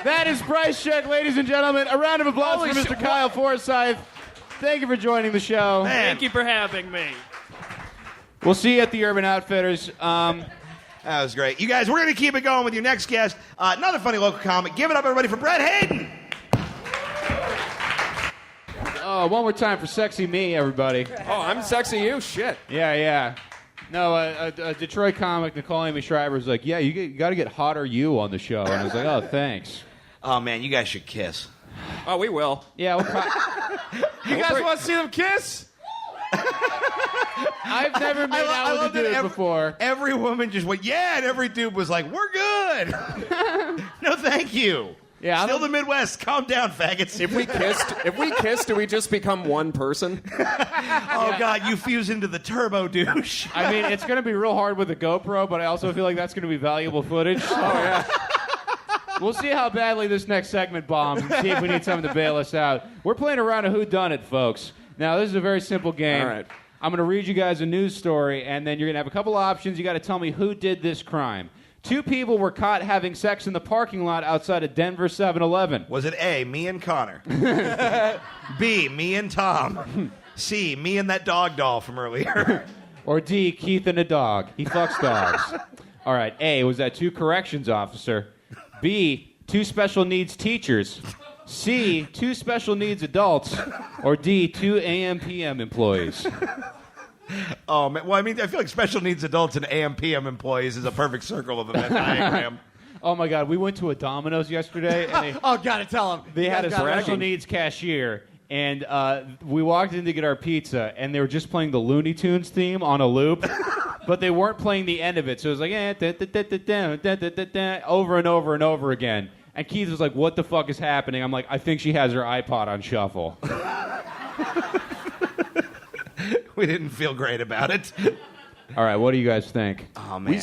[SPEAKER 4] That is Price Check, ladies and gentlemen. A round of applause for Mr. Kyle Forsyth. Thank you for joining the show.
[SPEAKER 7] Thank you for having me.
[SPEAKER 4] We'll see you at the Urban Outfitters.
[SPEAKER 3] That was great. You guys, we're going to keep it going with your next guest. Another funny local comic. Give it up, everybody, for Brett Hayden.
[SPEAKER 4] Oh, one more time for Sexy Me, everybody.
[SPEAKER 8] Oh, I'm sexy you? Shit.
[SPEAKER 4] Yeah. No, a Detroit comic, Nicole Amy Schreiber, was like, yeah, you got to get Hotter You on the show. And I was like, oh, thanks.
[SPEAKER 3] Oh, man, you guys should kiss.
[SPEAKER 8] Oh, we will.
[SPEAKER 4] Yeah,
[SPEAKER 5] You guys want to see them kiss?
[SPEAKER 4] I've never made out with a dude before.
[SPEAKER 3] Every woman just went, yeah, and every dude was like, we're good. No, thank you.
[SPEAKER 4] Yeah,
[SPEAKER 3] Still the Midwest. Calm down, faggots.
[SPEAKER 8] If we kissed, do we just become one person?
[SPEAKER 3] Oh, God, you fuse into the turbo douche.
[SPEAKER 4] I mean, it's going to be real hard with a GoPro, but I also feel like that's going to be valuable footage. Oh, yeah. We'll see how badly this next segment bombs and see if we need something to bail us out. We're playing around a whodunit, folks. Now, this is a very simple game.
[SPEAKER 8] All right.
[SPEAKER 4] I'm going to read you guys a news story, and then you're going to have a couple options. You got to tell me who did this crime. 2 people were caught having sex in the parking lot outside of Denver 7-Eleven.
[SPEAKER 3] Was it A, me and Connor? B, me and Tom? C, me and that dog doll from earlier?
[SPEAKER 4] Or D, Keith and a dog. He fucks dogs. All right, A, was that 2 corrections officer? B, 2 special needs teachers? C, 2 special needs adults? Or D, 2 AM/PM employees?
[SPEAKER 3] Oh, man. Well, I mean, I feel like special needs adults and AM/PM employees is a perfect circle of the Venn diagram.
[SPEAKER 4] Oh, my God. We went to a Domino's yesterday, and
[SPEAKER 5] Gotta tell them.
[SPEAKER 4] they had a special needs cashier. And we walked in to get our pizza, and they were just playing the Looney Tunes theme on a loop, but they weren't playing the end of it. So it was like, over and over and over again. And Keith was like, what the fuck is happening? I'm like, I think she has her iPod on shuffle.
[SPEAKER 3] We didn't feel great about it.
[SPEAKER 4] All right, what do you guys think?
[SPEAKER 3] Oh, man.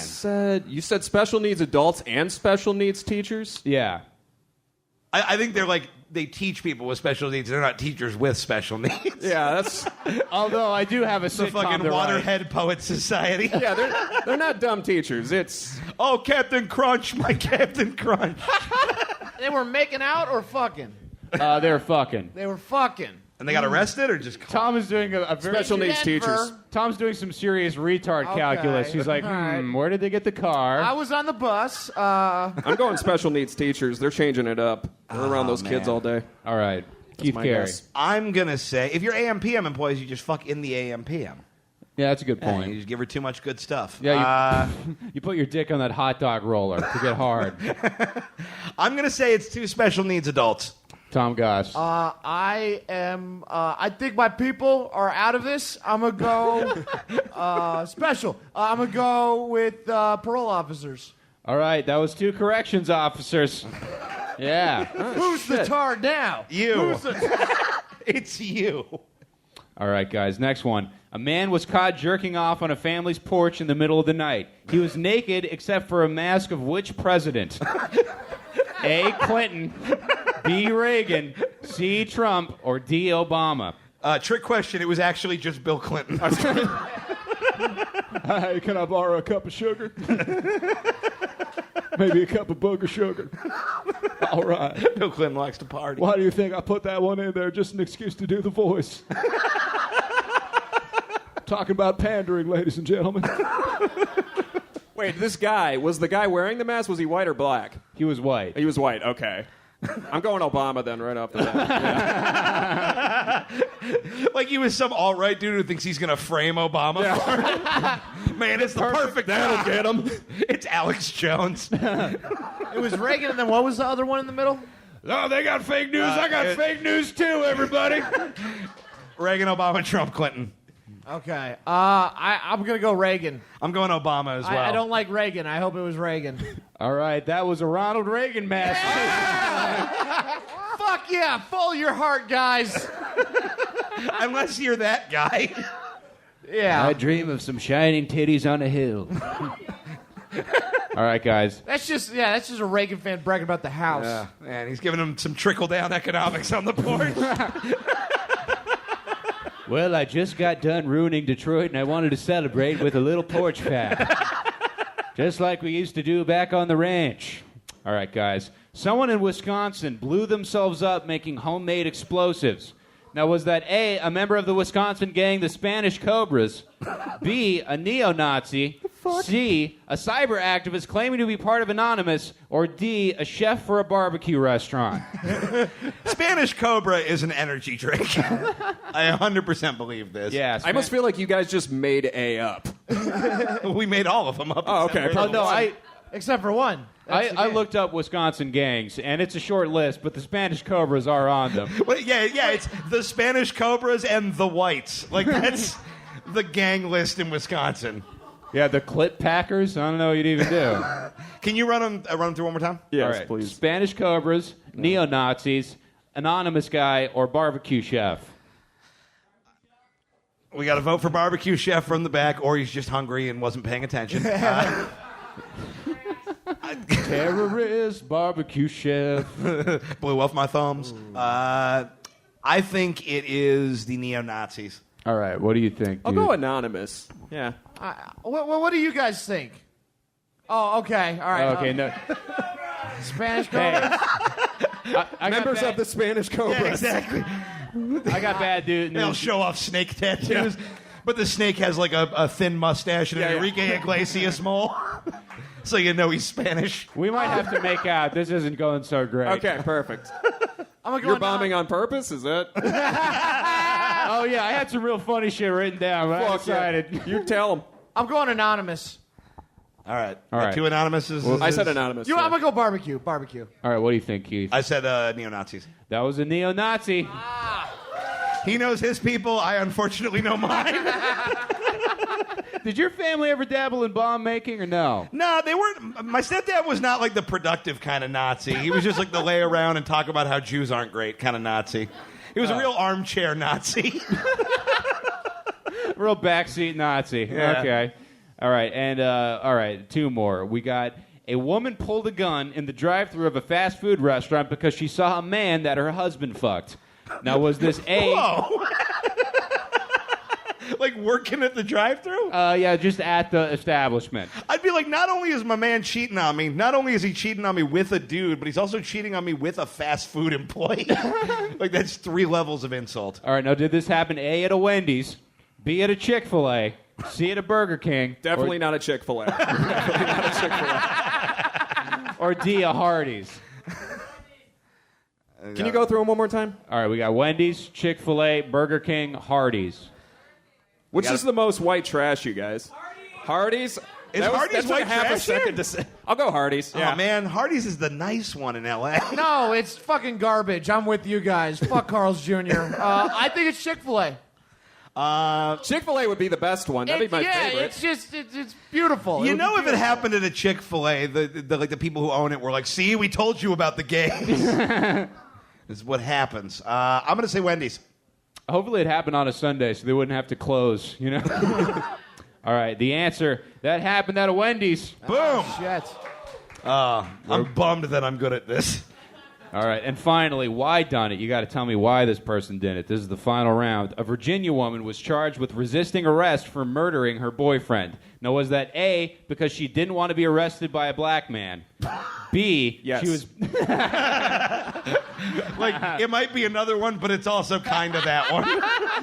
[SPEAKER 8] You said special needs adults and special needs teachers?
[SPEAKER 4] Yeah.
[SPEAKER 3] I think they're like, they teach people with special needs. They're not teachers with special needs.
[SPEAKER 8] Yeah, that's...
[SPEAKER 4] Although I do have a
[SPEAKER 3] The
[SPEAKER 4] sitcom
[SPEAKER 3] fucking
[SPEAKER 4] to write.
[SPEAKER 3] Waterhead Poet Society.
[SPEAKER 8] Yeah, they're not dumb teachers. It's...
[SPEAKER 3] Oh, Captain Crunch, my Captain Crunch.
[SPEAKER 5] They were making out or fucking?
[SPEAKER 4] They're fucking.
[SPEAKER 5] They were fucking.
[SPEAKER 3] And they got arrested or just caught?
[SPEAKER 4] Tom is doing a very
[SPEAKER 8] Special needs teachers.
[SPEAKER 4] Tom's doing some serious retard
[SPEAKER 5] Okay.
[SPEAKER 4] calculus. He's like,
[SPEAKER 5] All right.
[SPEAKER 4] where did they get the car?
[SPEAKER 5] I was on the bus.
[SPEAKER 8] I'm going special needs teachers. They're changing it up. They're around those kids all day.
[SPEAKER 4] All right. Keith
[SPEAKER 8] my
[SPEAKER 4] Carey.
[SPEAKER 8] guess.
[SPEAKER 3] I'm going to say, if you're AM/PM employees, you just fuck in the AM/PM.
[SPEAKER 4] Yeah, that's a good
[SPEAKER 3] Yeah,
[SPEAKER 4] point.
[SPEAKER 3] you just give her too much good stuff.
[SPEAKER 4] Yeah, you put your dick on that hot dog roller to get hard.
[SPEAKER 3] I'm going to say it's 2 special needs adults.
[SPEAKER 4] Tom Goss.
[SPEAKER 5] I think my people are out of this. I'm going to go special. I'm going to go with parole officers.
[SPEAKER 4] All right, that was 2 corrections officers. Yeah.
[SPEAKER 5] Who's the tar now?
[SPEAKER 3] You. It's you.
[SPEAKER 4] All right, guys, next one. A man was caught jerking off on a family's porch in the middle of the night. He was naked except for a mask of which president? A. Clinton, B. Reagan, C. Trump, or D. Obama?
[SPEAKER 3] Trick question. It was actually just Bill Clinton.
[SPEAKER 4] Hey, can I borrow a cup of sugar? Maybe a cup of booger sugar. All right.
[SPEAKER 3] Bill Clinton likes to party.
[SPEAKER 4] Why do you think I put that one in there? Just an excuse to do the voice. Talking about pandering, ladies and gentlemen.
[SPEAKER 8] Wait, this guy, was the guy wearing the mask, was he white or black?
[SPEAKER 4] He was white.
[SPEAKER 8] He was white, okay. I'm going Obama then, right off the bat.
[SPEAKER 3] Like he was some alt-right dude who thinks he's going to frame Obama for it. Man, it's the perfect
[SPEAKER 8] That'll get him.
[SPEAKER 3] It's Alex Jones.
[SPEAKER 5] It was Reagan, and then what was the other one in the middle?
[SPEAKER 4] Oh, they got fake news. I got fake news too, everybody.
[SPEAKER 3] Reagan, Obama, Trump, Clinton.
[SPEAKER 5] Okay. I'm going to go Reagan.
[SPEAKER 3] I'm going Obama as well.
[SPEAKER 5] I don't like Reagan. I hope it was Reagan.
[SPEAKER 4] All right, that was a Ronald Reagan mask.
[SPEAKER 5] Fuck yeah. Follow your heart, guys.
[SPEAKER 3] Unless you're that guy.
[SPEAKER 5] Yeah.
[SPEAKER 4] I dream of some shining titties on a hill. All right, guys.
[SPEAKER 5] That's just a Reagan fan bragging about the house.
[SPEAKER 3] Yeah, man, he's giving him some trickle-down economics on the porch.
[SPEAKER 4] Well, I just got done ruining Detroit, and I wanted to celebrate with a little porch fat. Just like we used to do back on the ranch. All right, guys. Someone in Wisconsin blew themselves up making homemade explosives. Now, was that A, a member of the Wisconsin gang, the Spanish Cobras, B, a neo-Nazi, C, a cyber activist claiming to be part of Anonymous, or D, a chef for a barbecue restaurant?
[SPEAKER 3] Spanish Cobra is an energy drink. I 100% believe this.
[SPEAKER 4] Yeah,
[SPEAKER 8] I must feel like you guys just made A up.
[SPEAKER 3] We made all of them up.
[SPEAKER 8] Oh, okay.
[SPEAKER 3] except for the
[SPEAKER 4] no,
[SPEAKER 3] one.
[SPEAKER 5] Except for one.
[SPEAKER 4] I looked up Wisconsin gangs, and it's a short list, but the Spanish Cobras are on them.
[SPEAKER 3] Well, yeah, it's the Spanish Cobras and the Whites. Like, that's the gang list in Wisconsin.
[SPEAKER 4] Yeah, the Clip Packers? I don't know what you'd even do.
[SPEAKER 3] Can you run them through one more time?
[SPEAKER 8] Yes,
[SPEAKER 4] All right.
[SPEAKER 8] please.
[SPEAKER 4] Spanish Cobras, neo-Nazis, anonymous guy, or barbecue chef?
[SPEAKER 3] We got to vote for barbecue chef from the back, or he's just hungry and wasn't paying attention.
[SPEAKER 4] Terrorist, barbecue chef.
[SPEAKER 3] Blew off my thumbs. I think it is the neo-Nazis.
[SPEAKER 4] All right, what do you think,
[SPEAKER 8] I'll
[SPEAKER 4] dude?
[SPEAKER 8] go anonymous. Yeah.
[SPEAKER 5] What do you guys think? Oh, okay. All right.
[SPEAKER 4] Okay, no.
[SPEAKER 5] Spanish
[SPEAKER 4] Hey.
[SPEAKER 5] Cobras.
[SPEAKER 4] I got
[SPEAKER 8] Members
[SPEAKER 4] bad,
[SPEAKER 8] of the Spanish Cobras.
[SPEAKER 3] Yeah, exactly.
[SPEAKER 4] I got bad dude.
[SPEAKER 3] They'll
[SPEAKER 4] news.
[SPEAKER 3] show off snake tattoos. But the snake has like a thin mustache and an Enrique Iglesias mole. So you know he's Spanish.
[SPEAKER 4] We might have to make out. This isn't going so great.
[SPEAKER 8] Okay, perfect.
[SPEAKER 5] I'm gonna go
[SPEAKER 8] You're bombing on purpose, is it?
[SPEAKER 4] Oh, yeah, I had some real funny shit written down, but I
[SPEAKER 8] Fuck yeah.
[SPEAKER 4] decided.
[SPEAKER 8] You tell them.
[SPEAKER 5] I'm going anonymous.
[SPEAKER 3] All right.
[SPEAKER 4] All right.
[SPEAKER 3] Two anonymous.
[SPEAKER 8] I said anonymous.
[SPEAKER 5] I'm gonna go barbecue. Barbecue.
[SPEAKER 4] All right, what do you think, Keith?
[SPEAKER 3] I said neo-Nazis.
[SPEAKER 4] That was a neo-Nazi.
[SPEAKER 3] He knows his people. I unfortunately know mine.
[SPEAKER 4] Did your family ever dabble in bomb making or no?
[SPEAKER 3] No, they weren't. My stepdad was not like the productive kind of Nazi. He was just like the lay around and talk about how Jews aren't great kind of Nazi. He was a real armchair Nazi.
[SPEAKER 4] Real backseat Nazi.
[SPEAKER 3] Yeah.
[SPEAKER 4] Okay. All right, and all right, two more. We got a woman pulled a gun in the drive-thru of a fast food restaurant because she saw a man that her husband fucked. Now, was this A?
[SPEAKER 3] Whoa. Like working at the drive-thru?
[SPEAKER 4] Yeah, just at the establishment.
[SPEAKER 3] I'd be feel like not only is my man cheating on me, not only is he cheating on me with a dude, but he's also cheating on me with a fast food employee. Like, that's 3 levels of insult.
[SPEAKER 4] All right, now did this happen A, at a Wendy's, B, at a Chick-fil-A, C, at a Burger King,
[SPEAKER 8] Definitely not a Chick-fil-A. Definitely not a Chick-fil-A.
[SPEAKER 4] or D, a Hardee's?
[SPEAKER 8] Can you go through them one more time?
[SPEAKER 4] All right, we got Wendy's, Chick-fil-A, Burger King, Hardee's.
[SPEAKER 8] Which is the most white trash, you guys? Hardee's?
[SPEAKER 3] Hardee's white
[SPEAKER 8] half
[SPEAKER 3] trash
[SPEAKER 8] a second to say. I'll go Hardee's. Yeah.
[SPEAKER 3] Oh, man, Hardee's is the nice one in L.A.
[SPEAKER 5] No, it's fucking garbage. I'm with you guys. Fuck Carl's Jr. I think it's Chick-fil-A.
[SPEAKER 8] Chick-fil-A would be the best one. That'd be my favorite.
[SPEAKER 5] It's just it's beautiful.
[SPEAKER 3] You know, if it happened at a Chick-fil-A, the people who own it were like, see, we told you about the gays. This is what happens. I'm going to say Wendy's.
[SPEAKER 4] Hopefully it happened on a Sunday so they wouldn't have to close, you know? All right, the answer, that happened at a Wendy's.
[SPEAKER 3] Boom.
[SPEAKER 5] Shit.
[SPEAKER 3] I'm bummed that I'm good at this.
[SPEAKER 4] All right, and finally, why done it? You got to tell me why this person did it. This is the final round. A Virginia woman was charged with resisting arrest for murdering her boyfriend. Now, was that A, because she didn't want to be arrested by a black man? B,
[SPEAKER 8] yes.
[SPEAKER 4] She was...
[SPEAKER 3] Like, it might be another one, but it's also kind of that one.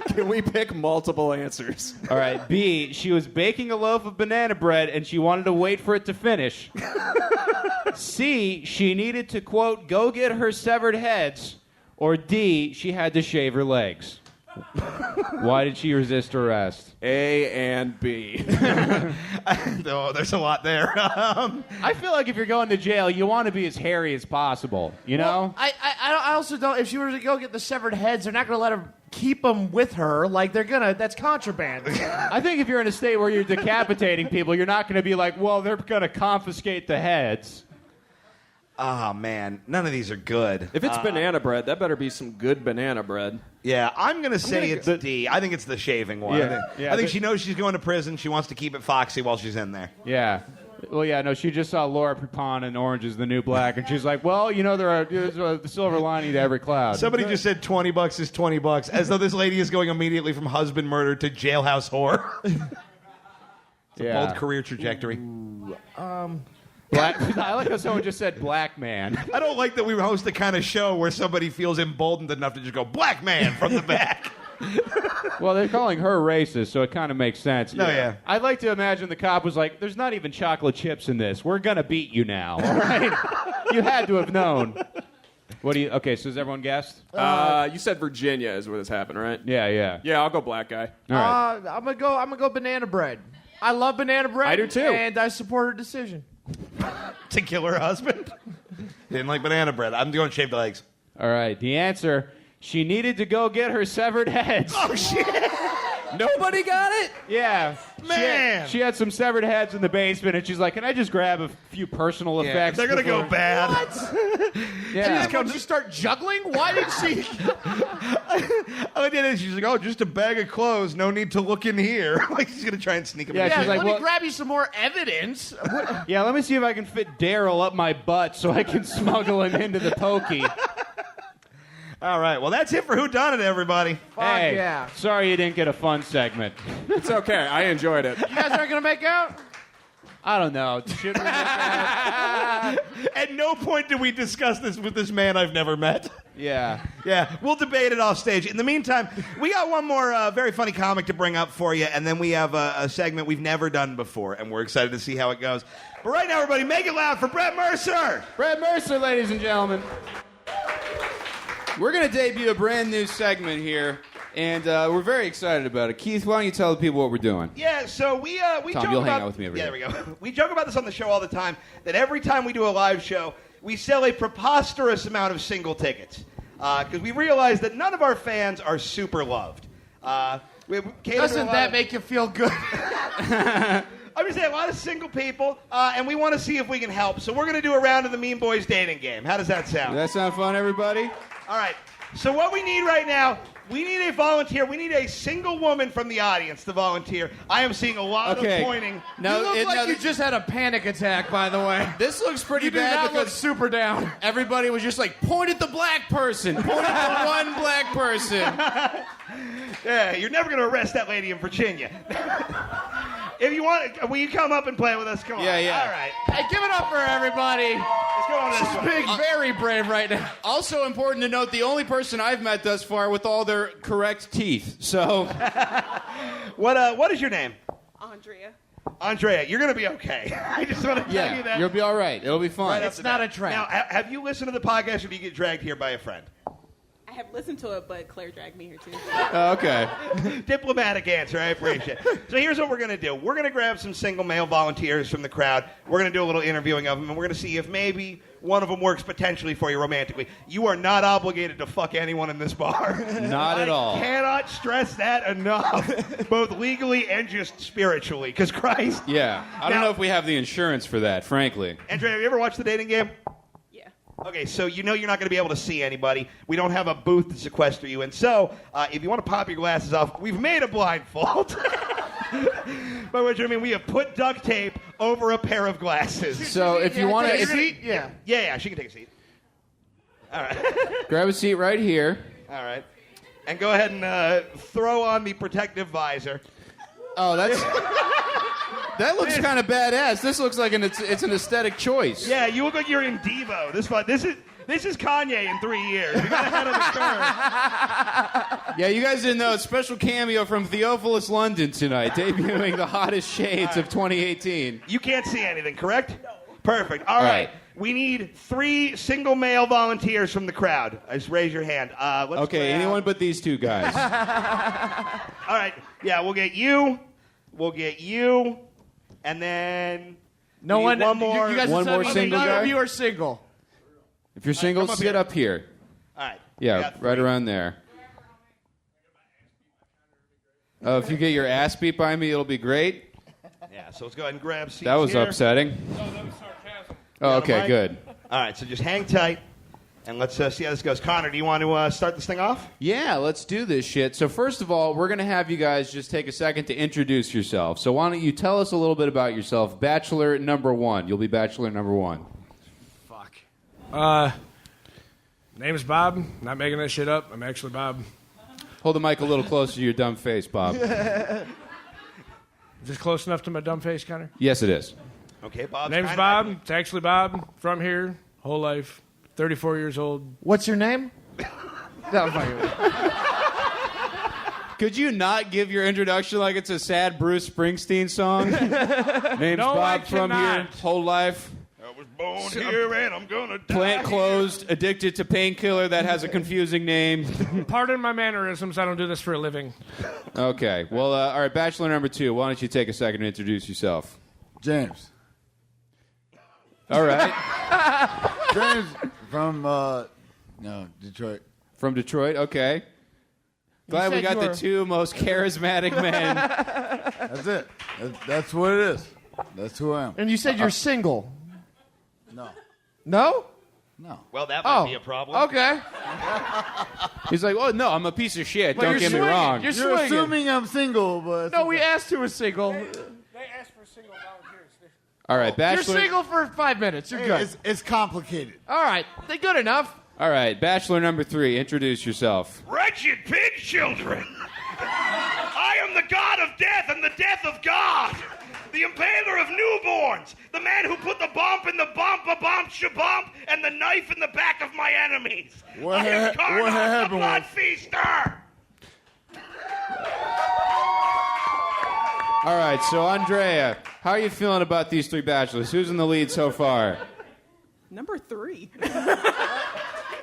[SPEAKER 8] Can we pick multiple answers?
[SPEAKER 4] All right, B, she was baking a loaf of banana bread and she wanted to wait for it to finish. C, she needed to, quote, go get her severed heads. Or D, she had to shave her legs. Why did she resist arrest?
[SPEAKER 8] A and B.
[SPEAKER 3] Oh, there's a lot there.
[SPEAKER 4] I feel like if you're going to jail, you want to be as hairy as possible, you know?
[SPEAKER 5] I also don't. If she were to go get the severed heads, they're not going to let her keep them with her. Like they're gonna. That's contraband.
[SPEAKER 4] I think if you're in a state where you're decapitating people, you're not going to be like, well, they're going to confiscate the heads.
[SPEAKER 3] Oh, man. None of these are good.
[SPEAKER 8] If it's banana bread, that better be some good banana bread.
[SPEAKER 3] Yeah, I'm going to say it's D. I think it's the shaving one.
[SPEAKER 4] Yeah.
[SPEAKER 3] I think she knows she's going to prison. She wants to keep it foxy while she's in there.
[SPEAKER 4] Yeah. Well, yeah, no, she just saw Laura Prepon in Orange is the New Black, and she's like, well, you know, there's a silver lining to every cloud.
[SPEAKER 3] Somebody just said $20 is $20, as though this lady is going immediately from husband murder to jailhouse whore. It's a bold career trajectory.
[SPEAKER 4] Black, I like how someone just said black man.
[SPEAKER 3] I don't like that we host the kind of show where somebody feels emboldened enough to just go, black man, from the back.
[SPEAKER 4] Well, they're calling her racist, so it kind of makes sense.
[SPEAKER 3] No, yeah.
[SPEAKER 4] I'd like to imagine the cop was like, there's not even chocolate chips in this. We're going to beat you now, all right? You had to have known. What do you... Okay, so has everyone guessed?
[SPEAKER 8] You said Virginia is where this happened, right?
[SPEAKER 4] Yeah.
[SPEAKER 8] Yeah, I'll go black guy.
[SPEAKER 4] All right.
[SPEAKER 5] I'm gonna go banana bread. I love banana bread.
[SPEAKER 8] I do too.
[SPEAKER 5] And I support her decision.
[SPEAKER 3] To kill her husband? Didn't like banana bread. I'm going shaved legs.
[SPEAKER 4] All right, the answer, she needed to go get her severed heads.
[SPEAKER 3] Oh, shit.
[SPEAKER 8] Nobody got it?
[SPEAKER 4] Yeah.
[SPEAKER 3] Man.
[SPEAKER 4] She had some severed heads in the basement, and she's like, can I just grab a few personal effects?
[SPEAKER 3] They're going to go
[SPEAKER 4] before-"
[SPEAKER 3] bad.
[SPEAKER 4] Yeah.
[SPEAKER 5] Comes to start juggling? Why did she?
[SPEAKER 3] I did it. She's like, oh, just a bag of clothes. No need to look in here. Like, she's going to try and sneak them
[SPEAKER 4] Yeah,
[SPEAKER 3] in.
[SPEAKER 4] she's like,
[SPEAKER 5] let
[SPEAKER 4] well-
[SPEAKER 5] me grab you some more evidence.
[SPEAKER 4] Yeah, let me see if I can fit Daryl up my butt so I can smuggle him into the pokey.
[SPEAKER 3] All right. Well, that's it for Who Done It, everybody.
[SPEAKER 4] Hey,
[SPEAKER 5] yeah.
[SPEAKER 4] sorry you didn't get a fun segment.
[SPEAKER 8] It's okay. I enjoyed it.
[SPEAKER 5] You guys aren't gonna make out?
[SPEAKER 4] I don't know. Should we make that?
[SPEAKER 3] At no point did we discuss this with this man I've never met.
[SPEAKER 4] Yeah.
[SPEAKER 3] Yeah, we'll debate it off stage. In the meantime, we got one more very funny comic to bring up for you, and then we have a segment we've never done before, and we're excited to see how it goes. But right now, everybody, make it loud for Brett Mercer!
[SPEAKER 4] Brett Mercer, ladies and gentlemen. We're going to debut a brand new segment here, and we're very excited about it. Keith, why don't you tell the people what we're doing?
[SPEAKER 3] Yeah, so we
[SPEAKER 4] Tom,
[SPEAKER 3] joke
[SPEAKER 4] you'll
[SPEAKER 3] about...
[SPEAKER 4] hang out with me over
[SPEAKER 3] Yeah,
[SPEAKER 4] here.
[SPEAKER 3] there we go. We joke about this on the show all the time, that every time we do a live show, we sell a preposterous amount of single tickets. Because we realize that none of our fans are super loved.
[SPEAKER 5] Doesn't that make you feel good?
[SPEAKER 3] I'm just saying, a lot of single people, and we want to see if we can help. So we're going to do a round of the Mean Boys dating game. How does that sound?
[SPEAKER 4] Does that sound fun, everybody?
[SPEAKER 3] All right. So what we need right now, we need a volunteer. We need a single woman from the audience to volunteer. I am seeing a lot of pointing.
[SPEAKER 5] You look like you just had a panic attack, by the way.
[SPEAKER 4] This looks pretty
[SPEAKER 5] You do
[SPEAKER 4] bad
[SPEAKER 5] not look
[SPEAKER 4] because
[SPEAKER 5] super down.
[SPEAKER 4] everybody was just like, point at the black person. Point at the one black person.
[SPEAKER 3] Yeah, you're never going to arrest that lady in Virginia. If you want, will you come up and play with us? Come on.
[SPEAKER 1] Yeah.
[SPEAKER 3] All right.
[SPEAKER 5] Hey, give it up for everybody.
[SPEAKER 3] Let's go on this
[SPEAKER 5] She's
[SPEAKER 3] one.
[SPEAKER 5] being very brave right now.
[SPEAKER 1] Also important to note, the only person I've met thus far with all their correct teeth. So,
[SPEAKER 3] What is your name?
[SPEAKER 6] Andrea,
[SPEAKER 3] you're going to be okay. I just want to tell you that.
[SPEAKER 1] you'll be all right. It'll be fine.
[SPEAKER 5] It's not a trap.
[SPEAKER 3] Now, have you listened to the podcast, or do you get dragged here by a friend?
[SPEAKER 6] I have listened to it, but Claire dragged me here too.
[SPEAKER 1] Okay.
[SPEAKER 3] Diplomatic answer. I appreciate it. So here's what we're going to do. We're going to grab some single male volunteers from the crowd. We're going to do a little interviewing of them, and we're going to see if maybe one of them works potentially for you romantically. You are not obligated to fuck anyone in this bar.
[SPEAKER 1] Not at all.
[SPEAKER 3] I cannot stress that enough, both legally and just spiritually, because Christ.
[SPEAKER 1] Yeah. I don't
[SPEAKER 3] Now-
[SPEAKER 1] know if we have the insurance for that, frankly.
[SPEAKER 3] Andrea, have you ever watched The Dating Game?
[SPEAKER 6] Yeah.
[SPEAKER 3] Okay, so you know you're not going to be able to see anybody. We don't have a booth to sequester you in. So if you want to pop your glasses off, we've made a blindfold. By which I mean we have put duct tape over a pair of glasses.
[SPEAKER 1] So if you want to,
[SPEAKER 3] Yeah, she can take a seat. All right.
[SPEAKER 1] grab a seat right here.
[SPEAKER 3] All right. And go ahead and throw on the protective visor.
[SPEAKER 1] Oh, that looks kind of badass. This looks like it's an aesthetic choice.
[SPEAKER 3] Yeah, you look like you're in Devo. This is Kanye in 3 years. We got ahead of the curve.
[SPEAKER 1] Yeah, you guys didn't know. Special cameo from Theophilus London tonight, debuting the hottest shades of 2018.
[SPEAKER 3] You can't see anything, correct? No. Perfect. All
[SPEAKER 1] All
[SPEAKER 3] right.
[SPEAKER 1] right.
[SPEAKER 3] We need 3 single male volunteers from the crowd. Just raise your hand. Let's
[SPEAKER 1] Okay,
[SPEAKER 3] grab-
[SPEAKER 1] anyone but these two guys.
[SPEAKER 3] All right. Yeah, we'll get you. We'll get you. And then
[SPEAKER 5] No
[SPEAKER 3] we
[SPEAKER 5] one.
[SPEAKER 3] need one more.
[SPEAKER 5] You guys
[SPEAKER 1] One
[SPEAKER 5] said
[SPEAKER 1] more single
[SPEAKER 5] none
[SPEAKER 1] guy?
[SPEAKER 5] of you are single.
[SPEAKER 1] If you're single,
[SPEAKER 3] come up
[SPEAKER 1] sit
[SPEAKER 3] here.
[SPEAKER 1] up here.
[SPEAKER 3] All right.
[SPEAKER 1] Yeah,
[SPEAKER 3] We got
[SPEAKER 1] right
[SPEAKER 3] 3.
[SPEAKER 1] around there. If you get your ass beat by me, it'll be great.
[SPEAKER 3] Yeah, so let's go ahead and grab seats
[SPEAKER 1] That was
[SPEAKER 3] here.
[SPEAKER 1] upsetting. Oh,
[SPEAKER 3] Got a
[SPEAKER 1] okay,
[SPEAKER 3] mic?
[SPEAKER 1] good.
[SPEAKER 3] All right, so just hang tight. And let's see how this goes. Connor, do you want to start this thing off?
[SPEAKER 1] Yeah, let's do this shit. So first of all, we're going to have you guys just take a second to introduce yourself. So why don't you tell us a little bit about yourself? Bachelor number 1. You'll be Bachelor number 1.
[SPEAKER 9] Name's Bob. Not making that shit up. I'm actually Bob.
[SPEAKER 1] Hold the mic a little closer to your dumb face, Bob.
[SPEAKER 9] Is this close enough to my dumb face, Connor?
[SPEAKER 1] Yes, it is.
[SPEAKER 3] Okay, Bob.
[SPEAKER 9] Name's Bob. It's actually Bob. From here. Whole life. 34 years old.
[SPEAKER 5] What's your name? No, I'm fucking-
[SPEAKER 1] Could you not give your introduction like it's a sad Bruce Springsteen song? Name's
[SPEAKER 9] No, I
[SPEAKER 1] Bob from here,
[SPEAKER 9] cannot.
[SPEAKER 1] whole life.
[SPEAKER 3] I was born here and I'm going to die.
[SPEAKER 1] Plant closed, addicted to painkiller that has a confusing name.
[SPEAKER 9] Pardon my mannerisms. I don't do this for a living.
[SPEAKER 1] Okay, well, all right, Bachelor number 2, why don't you take a second to introduce yourself?
[SPEAKER 10] James.
[SPEAKER 1] All right.
[SPEAKER 10] James from Detroit.
[SPEAKER 1] From Detroit, okay. Glad we
[SPEAKER 5] said
[SPEAKER 1] got
[SPEAKER 5] you
[SPEAKER 1] the
[SPEAKER 5] were-
[SPEAKER 1] 2 most charismatic men.
[SPEAKER 10] That's it. That's what it is. That's who I am.
[SPEAKER 5] And you said you're single.
[SPEAKER 10] No.
[SPEAKER 5] No?
[SPEAKER 10] No.
[SPEAKER 3] Well, that might
[SPEAKER 5] Oh.
[SPEAKER 3] be a problem.
[SPEAKER 5] Okay.
[SPEAKER 1] He's like, oh, no, I'm a piece of shit.
[SPEAKER 5] But
[SPEAKER 1] Don't
[SPEAKER 5] you're
[SPEAKER 1] get me
[SPEAKER 5] swinging.
[SPEAKER 1] wrong.
[SPEAKER 5] You're
[SPEAKER 10] You're
[SPEAKER 5] swinging.
[SPEAKER 10] assuming I'm single, but
[SPEAKER 5] No, we asked who was single.
[SPEAKER 9] They asked for single volunteers.
[SPEAKER 1] All right,
[SPEAKER 5] You're
[SPEAKER 1] Bachelor.
[SPEAKER 5] single for 5 minutes. You're good.
[SPEAKER 10] It's complicated.
[SPEAKER 5] All right. They're good enough.
[SPEAKER 1] All right, Bachelor number 3, introduce yourself.
[SPEAKER 3] Wretched pig children! I am the god of death and the death of God! The impaler of newborns! The man who put the bump in the bump shabump and the knife in the back of my enemies!
[SPEAKER 10] What
[SPEAKER 3] I am Karnak,
[SPEAKER 10] happened
[SPEAKER 3] the blood
[SPEAKER 10] was-
[SPEAKER 3] feaster!
[SPEAKER 1] All right, so Andrea, how are you feeling about these 3 bachelors? Who's in the lead so far?
[SPEAKER 6] Number 3.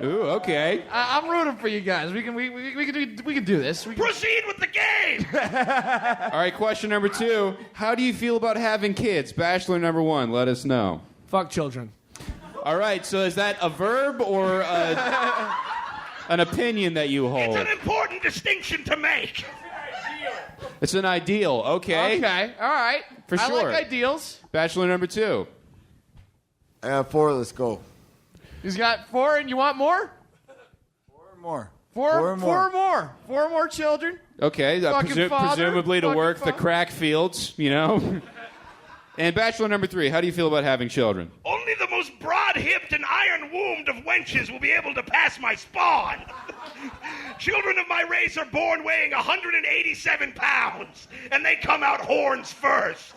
[SPEAKER 1] Ooh, okay.
[SPEAKER 5] I'm rooting for you guys. We can do this. We can,
[SPEAKER 3] Proceed with the game!
[SPEAKER 1] All right, question number 2. How do you feel about having kids? Bachelor number 1, let us know.
[SPEAKER 9] Fuck children.
[SPEAKER 1] All right, so is that a verb or an opinion that you
[SPEAKER 3] It's
[SPEAKER 1] hold?
[SPEAKER 3] an important distinction to make!
[SPEAKER 1] It's an ideal, okay.
[SPEAKER 5] okay. All right.
[SPEAKER 1] For
[SPEAKER 5] I
[SPEAKER 1] sure.
[SPEAKER 5] like ideals.
[SPEAKER 1] Bachelor number 2.
[SPEAKER 10] I got 4. Let's go.
[SPEAKER 5] He's got 4, and you want more?
[SPEAKER 10] 4 more.
[SPEAKER 5] Four more. 4 more children.
[SPEAKER 1] Okay,
[SPEAKER 5] Fucking father,
[SPEAKER 1] presumably to
[SPEAKER 5] fucking
[SPEAKER 1] work the
[SPEAKER 5] father.
[SPEAKER 1] crack fields, you know. And Bachelor number 3, how do you feel about having children?
[SPEAKER 3] Only the most broad-hipped and iron-wombed of wenches will be able to pass my spawn! Children of my race are born weighing 187 pounds, and they come out horns first.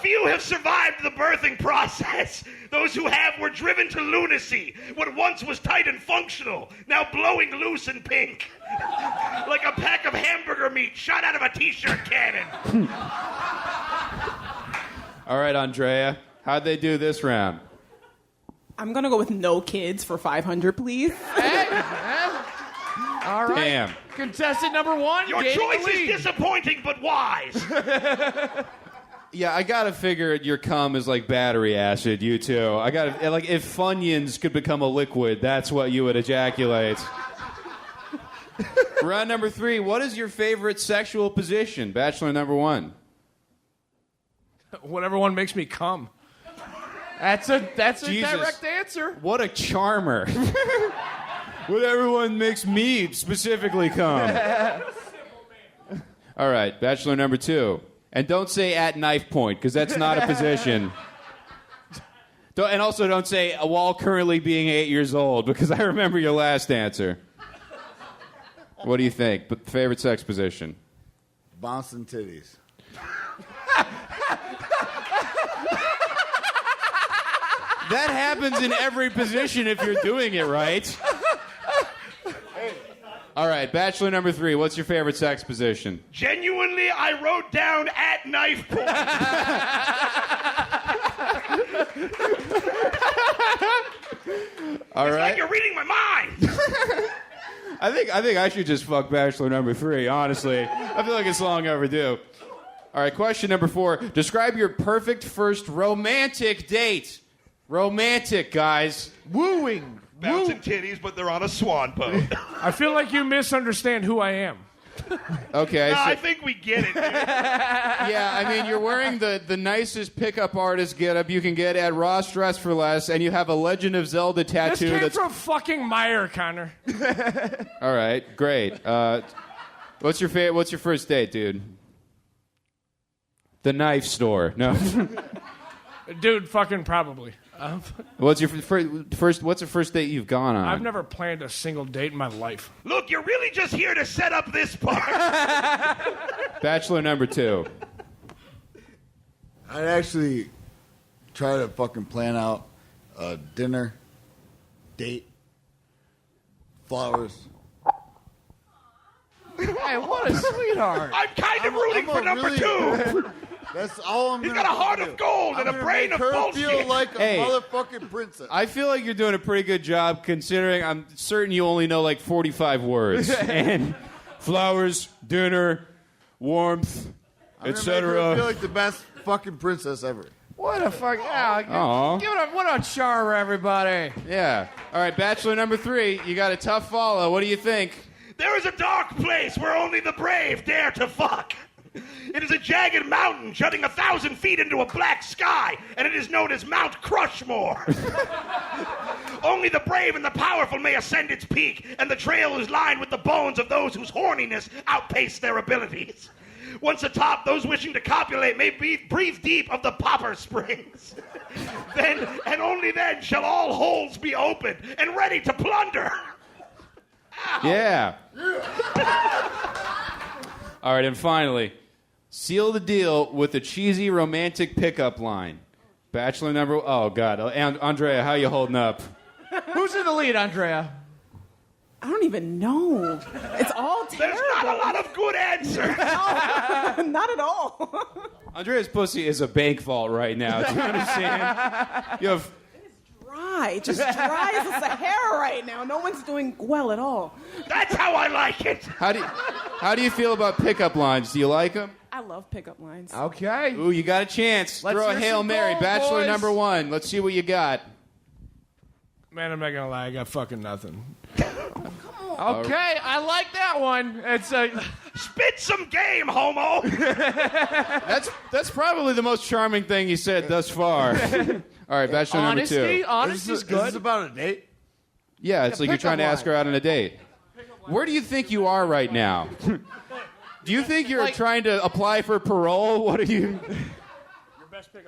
[SPEAKER 3] Few have survived the birthing process. Those who have were driven to lunacy. What once was tight and functional, now blowing loose and pink. Like a pack of hamburger meat shot out of a t-shirt cannon.
[SPEAKER 1] All right, Andrea. How'd they do this round?
[SPEAKER 6] I'm going to go with no kids for 500, please.
[SPEAKER 5] All right.
[SPEAKER 1] Damn.
[SPEAKER 5] Contestant number 1.
[SPEAKER 3] Your choice is disappointing, but wise.
[SPEAKER 1] Yeah, I gotta figure your cum is like battery acid, you too. I gotta, like, if Funyuns could become a liquid, that's what you would ejaculate. Round number 3, what is your favorite sexual position? Bachelor number 1.
[SPEAKER 9] Whatever one makes me come.
[SPEAKER 5] That's a
[SPEAKER 1] Jesus.
[SPEAKER 5] direct answer.
[SPEAKER 1] What a charmer. Whatever one makes me specifically come. All right, Bachelor number 2. And don't say at knife point, because that's not a position. And also don't say while currently being 8 years old, because I remember your last answer. What do you think? Favorite sex position?
[SPEAKER 10] Bouncing titties.
[SPEAKER 1] That happens in every position if you're doing it right. All right, Bachelor number 3, what's your favorite sex position?
[SPEAKER 3] Genuinely, I wrote down at knife point.
[SPEAKER 1] All
[SPEAKER 3] It's
[SPEAKER 1] right.
[SPEAKER 3] like you're reading my mind.
[SPEAKER 1] I think I should just fuck Bachelor number 3, honestly. I feel like it's long overdue. All right, question number 4. Describe your perfect first romantic date. Romantic, guys.
[SPEAKER 5] Wooing.
[SPEAKER 3] Bouncing titties, but they're on a swan boat.
[SPEAKER 9] I feel like you misunderstand who I am.
[SPEAKER 1] Okay.
[SPEAKER 3] No,
[SPEAKER 1] so-
[SPEAKER 3] I think we get it, dude.
[SPEAKER 1] Yeah, I mean, you're wearing the nicest pickup artist getup you can get at Ross Dress for Less, and you have a Legend of Zelda
[SPEAKER 9] This
[SPEAKER 1] tattoo
[SPEAKER 9] came
[SPEAKER 1] that's...
[SPEAKER 9] from fucking Meyer, Connor.
[SPEAKER 1] All right, great. What's your first date, dude? The knife store. No.
[SPEAKER 9] Dude, fucking probably.
[SPEAKER 1] What's your What's the first date you've gone on?
[SPEAKER 9] I've never planned a single date in my life.
[SPEAKER 3] Look, you're really just here to set up this part.
[SPEAKER 1] Bachelor number 2.
[SPEAKER 10] I'd actually try to fucking plan out a dinner, date, flowers.
[SPEAKER 5] Hey, what a sweetheart.
[SPEAKER 3] I'm kind of rooting for number 2.
[SPEAKER 10] That's all I'm
[SPEAKER 3] He's
[SPEAKER 10] gonna
[SPEAKER 3] got a heart
[SPEAKER 10] do.
[SPEAKER 3] of gold and
[SPEAKER 10] I'm
[SPEAKER 3] a
[SPEAKER 10] gonna
[SPEAKER 3] brain
[SPEAKER 10] make
[SPEAKER 3] of
[SPEAKER 10] her
[SPEAKER 3] bullshit.
[SPEAKER 10] feel like a
[SPEAKER 1] Hey.
[SPEAKER 10] motherfucking princess.
[SPEAKER 1] I feel like you're doing a pretty good job considering I'm certain you only know like 45 words. And flowers, dinner, warmth,
[SPEAKER 10] I'm gonna make her feel
[SPEAKER 1] etc.
[SPEAKER 10] like the best fucking princess ever.
[SPEAKER 5] What a fuck. Yeah,
[SPEAKER 1] Aw.
[SPEAKER 5] give it up. What a charmer, everybody.
[SPEAKER 1] Yeah. All right, Bachelor number 3. You got a tough follow. What do you think?
[SPEAKER 3] There is a dark place where only the brave dare to fuck. It is a jagged mountain jutting 1,000 feet into a black sky, and it is known as Mount Crushmore. Only the brave and the powerful may ascend its peak, and the trail is lined with the bones of those whose horniness outpace their abilities. Once atop, those wishing to copulate may breathe deep of the popper springs. Then, and only then, shall all holes be opened and ready to plunder. Ow.
[SPEAKER 1] Yeah. All right, and finally, seal the deal with a cheesy romantic pickup line. Bachelor number... Oh, God. Andrea, how you holding up?
[SPEAKER 5] Who's in the lead, Andrea?
[SPEAKER 6] I don't even know. It's all terrible.
[SPEAKER 3] There's not a lot of good answers.
[SPEAKER 6] No, not at all.
[SPEAKER 1] Andrea's pussy is a bank vault right now. Do you understand? You have...
[SPEAKER 6] Dry. Just dry as the Sahara right now. No one's doing well at all.
[SPEAKER 3] That's how I like it.
[SPEAKER 1] How do you feel about pickup lines? Do you like them?
[SPEAKER 6] I love pickup lines.
[SPEAKER 5] Okay.
[SPEAKER 1] Ooh, you got a chance.
[SPEAKER 5] Let's
[SPEAKER 1] Throw a
[SPEAKER 5] hear
[SPEAKER 1] Hail
[SPEAKER 5] some
[SPEAKER 1] Mary.
[SPEAKER 5] gold,
[SPEAKER 1] Bachelor
[SPEAKER 5] boys.
[SPEAKER 1] number 1. Let's see what you got.
[SPEAKER 9] Man, I'm not gonna lie, I got fucking nothing.
[SPEAKER 5] Okay, I like that one. It's
[SPEAKER 3] Spit some game, homo.
[SPEAKER 1] That's probably the most charming thing you said thus far. All right, Bachelor number 2.
[SPEAKER 5] Honesty's
[SPEAKER 10] Is
[SPEAKER 5] good.
[SPEAKER 10] this about a date?
[SPEAKER 1] Yeah, it's like you're trying to ask her out on a date. Where do you think you are right now? Do you think you're trying to apply for parole? What are you...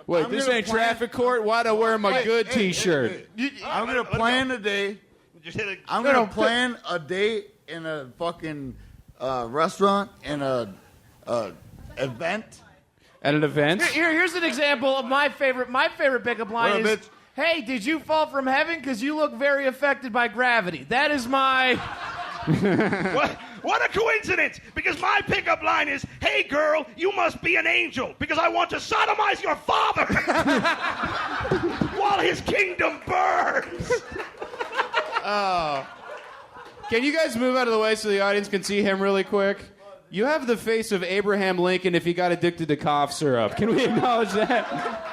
[SPEAKER 1] Wait, this
[SPEAKER 10] gonna
[SPEAKER 1] ain't
[SPEAKER 10] plan-
[SPEAKER 1] traffic court? Why'd I wear my good T-shirt?
[SPEAKER 10] I'm gonna plan a day.
[SPEAKER 3] Just hit
[SPEAKER 10] I'm gonna plan a date in a fucking restaurant in a event.
[SPEAKER 4] At an event?
[SPEAKER 5] Here's an example of my favorite pickup line
[SPEAKER 10] What a
[SPEAKER 5] is,
[SPEAKER 10] bitch.
[SPEAKER 5] hey, did you fall from heaven? Because you look very affected by gravity. That is my...
[SPEAKER 3] What a coincidence! Because my pickup line is, hey girl, you must be an angel because I want to sodomize your father while his kingdom burns.
[SPEAKER 4] Can you guys move out of the way so the audience can see him really quick? You have the face of Abraham Lincoln if he got addicted to cough syrup. Can we acknowledge that?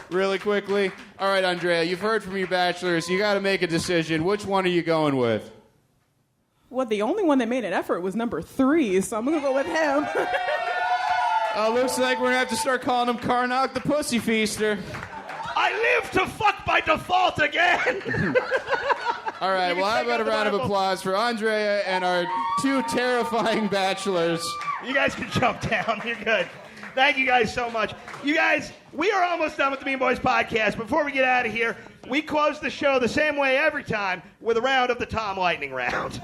[SPEAKER 4] Really quickly? All right, Andrea, you've heard from your bachelors. You got to make a decision. Which one are you going with?
[SPEAKER 6] Well, the only one that made an effort was number 3, so I'm going to go with him.
[SPEAKER 4] Looks like we're going to have to start calling him Karnak the Pussy Feaster.
[SPEAKER 3] I live to fuck by default again.
[SPEAKER 4] All right, well, how about a round of applause for Andrea and our 2 terrifying bachelors.
[SPEAKER 3] You guys can jump down. You're good. Thank you guys so much. You guys, we are almost done with the Mean Boys podcast. Before we get out of here, we close the show the same way every time with a round of the Tom Lightning round.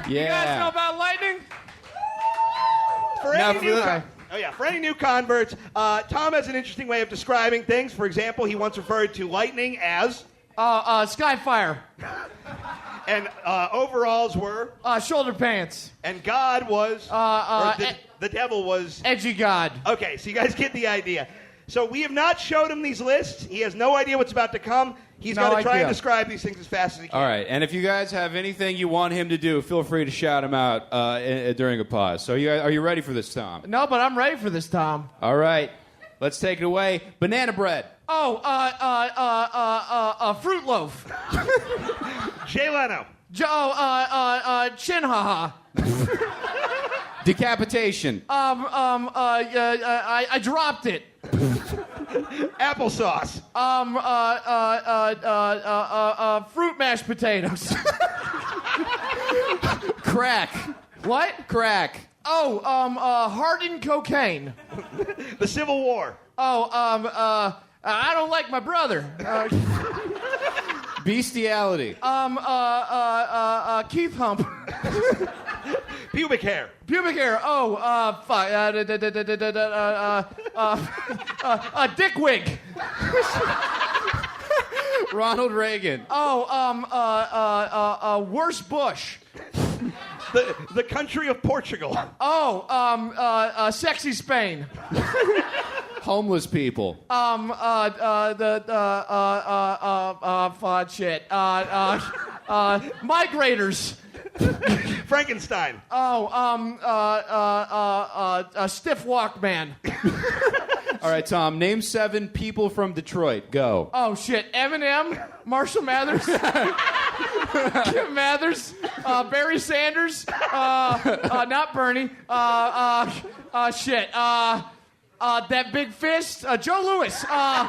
[SPEAKER 4] Yeah.
[SPEAKER 5] You guys know about lightning?
[SPEAKER 3] For any new converts, Tom has an interesting way of describing things. For example, he once referred to lightning as...
[SPEAKER 5] Skyfire.
[SPEAKER 3] And overalls were...
[SPEAKER 5] shoulder pants.
[SPEAKER 3] And God was... the devil was...
[SPEAKER 5] Edgy God.
[SPEAKER 3] Okay, so you guys get the idea. So we have not showed him these lists. He has no idea what's about to come. He's got to try and describe these things as fast as he can.
[SPEAKER 4] All right, and if you guys have anything you want him to do, feel free to shout him out during a pause. So are you ready for this, Tom?
[SPEAKER 5] No, but I'm ready for this, Tom.
[SPEAKER 4] All right, let's take it away. Banana bread.
[SPEAKER 5] Fruit loaf.
[SPEAKER 3] Jay Leno.
[SPEAKER 5] Chin haha.
[SPEAKER 4] Decapitation.
[SPEAKER 5] I dropped it.
[SPEAKER 3] Applesauce.
[SPEAKER 5] Fruit mashed potatoes.
[SPEAKER 4] Crack.
[SPEAKER 5] What?
[SPEAKER 4] Crack.
[SPEAKER 5] Hardened cocaine.
[SPEAKER 3] The Civil War.
[SPEAKER 5] I don't like my brother.
[SPEAKER 4] Bestiality.
[SPEAKER 5] Keith Hump.
[SPEAKER 3] Pubic hair.
[SPEAKER 5] Pubic hair. Dick wig.
[SPEAKER 4] Ronald Reagan.
[SPEAKER 5] Worst Bush.
[SPEAKER 3] The country of Portugal.
[SPEAKER 5] Sexy Spain.
[SPEAKER 4] Homeless people.
[SPEAKER 5] Migrators.
[SPEAKER 3] Frankenstein.
[SPEAKER 5] Stiff walk man.
[SPEAKER 4] All right, Tom, name 7 people from Detroit. Go.
[SPEAKER 5] Oh, shit. Eminem, Marshall Mathers, Kim Mathers, Barry Sanders, not Bernie, that big fist, Joe Louis, Pavel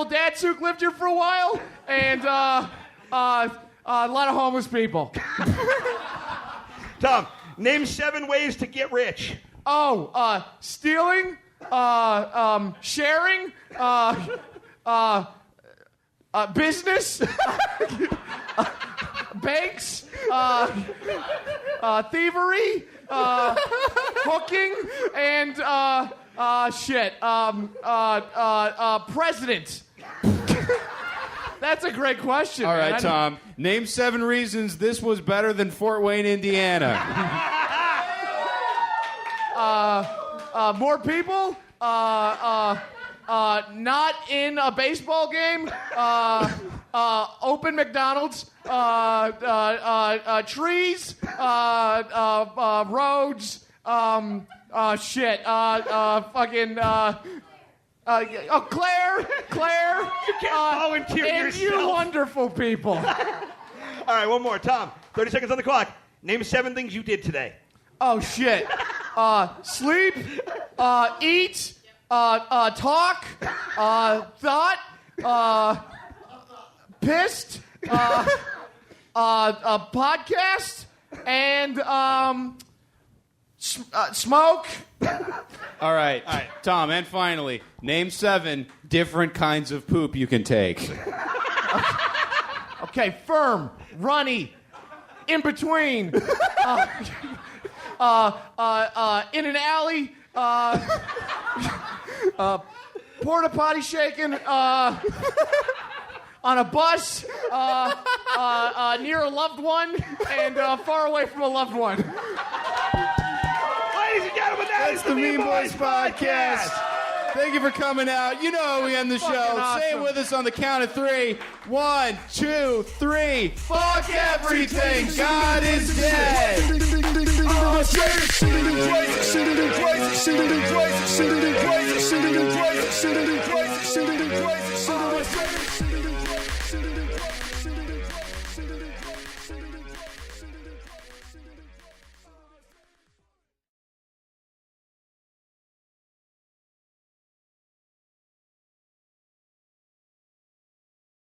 [SPEAKER 5] Datsuk lived here for a while, and a lot of homeless people.
[SPEAKER 3] Tom, name 7 ways to get rich.
[SPEAKER 5] Stealing, sharing, business, banks, thievery, hooking, and president. That's a great question.
[SPEAKER 4] All right, Tom. Name 7 reasons this was better than Fort Wayne, Indiana.
[SPEAKER 5] More people. Not in a baseball game. Open McDonald's. Trees. Roads. Claire.
[SPEAKER 3] You can't volunteer
[SPEAKER 5] and
[SPEAKER 3] yourself.
[SPEAKER 5] You wonderful people.
[SPEAKER 3] All right, one more. Tom, 30 seconds on the clock. Name 7 things you did today.
[SPEAKER 5] Oh, shit. Sleep, eat, talk, thought, pissed, podcast, and Smoke.
[SPEAKER 4] All right, Tom, and finally, name 7 different kinds of poop you can take.
[SPEAKER 5] Okay, firm, runny, in between, in an alley, porta potty shaking, on a bus, near a loved one, and far away from a loved one.
[SPEAKER 3] Ladies and gentlemen, that's the Mean Boys Podcast.
[SPEAKER 4] Thank you for coming out. You know how we end the show.
[SPEAKER 5] Awesome.
[SPEAKER 4] Say it with us on the count of 3. 1, 2, 3. Fuck everything. God is dead.
[SPEAKER 2] Crazy,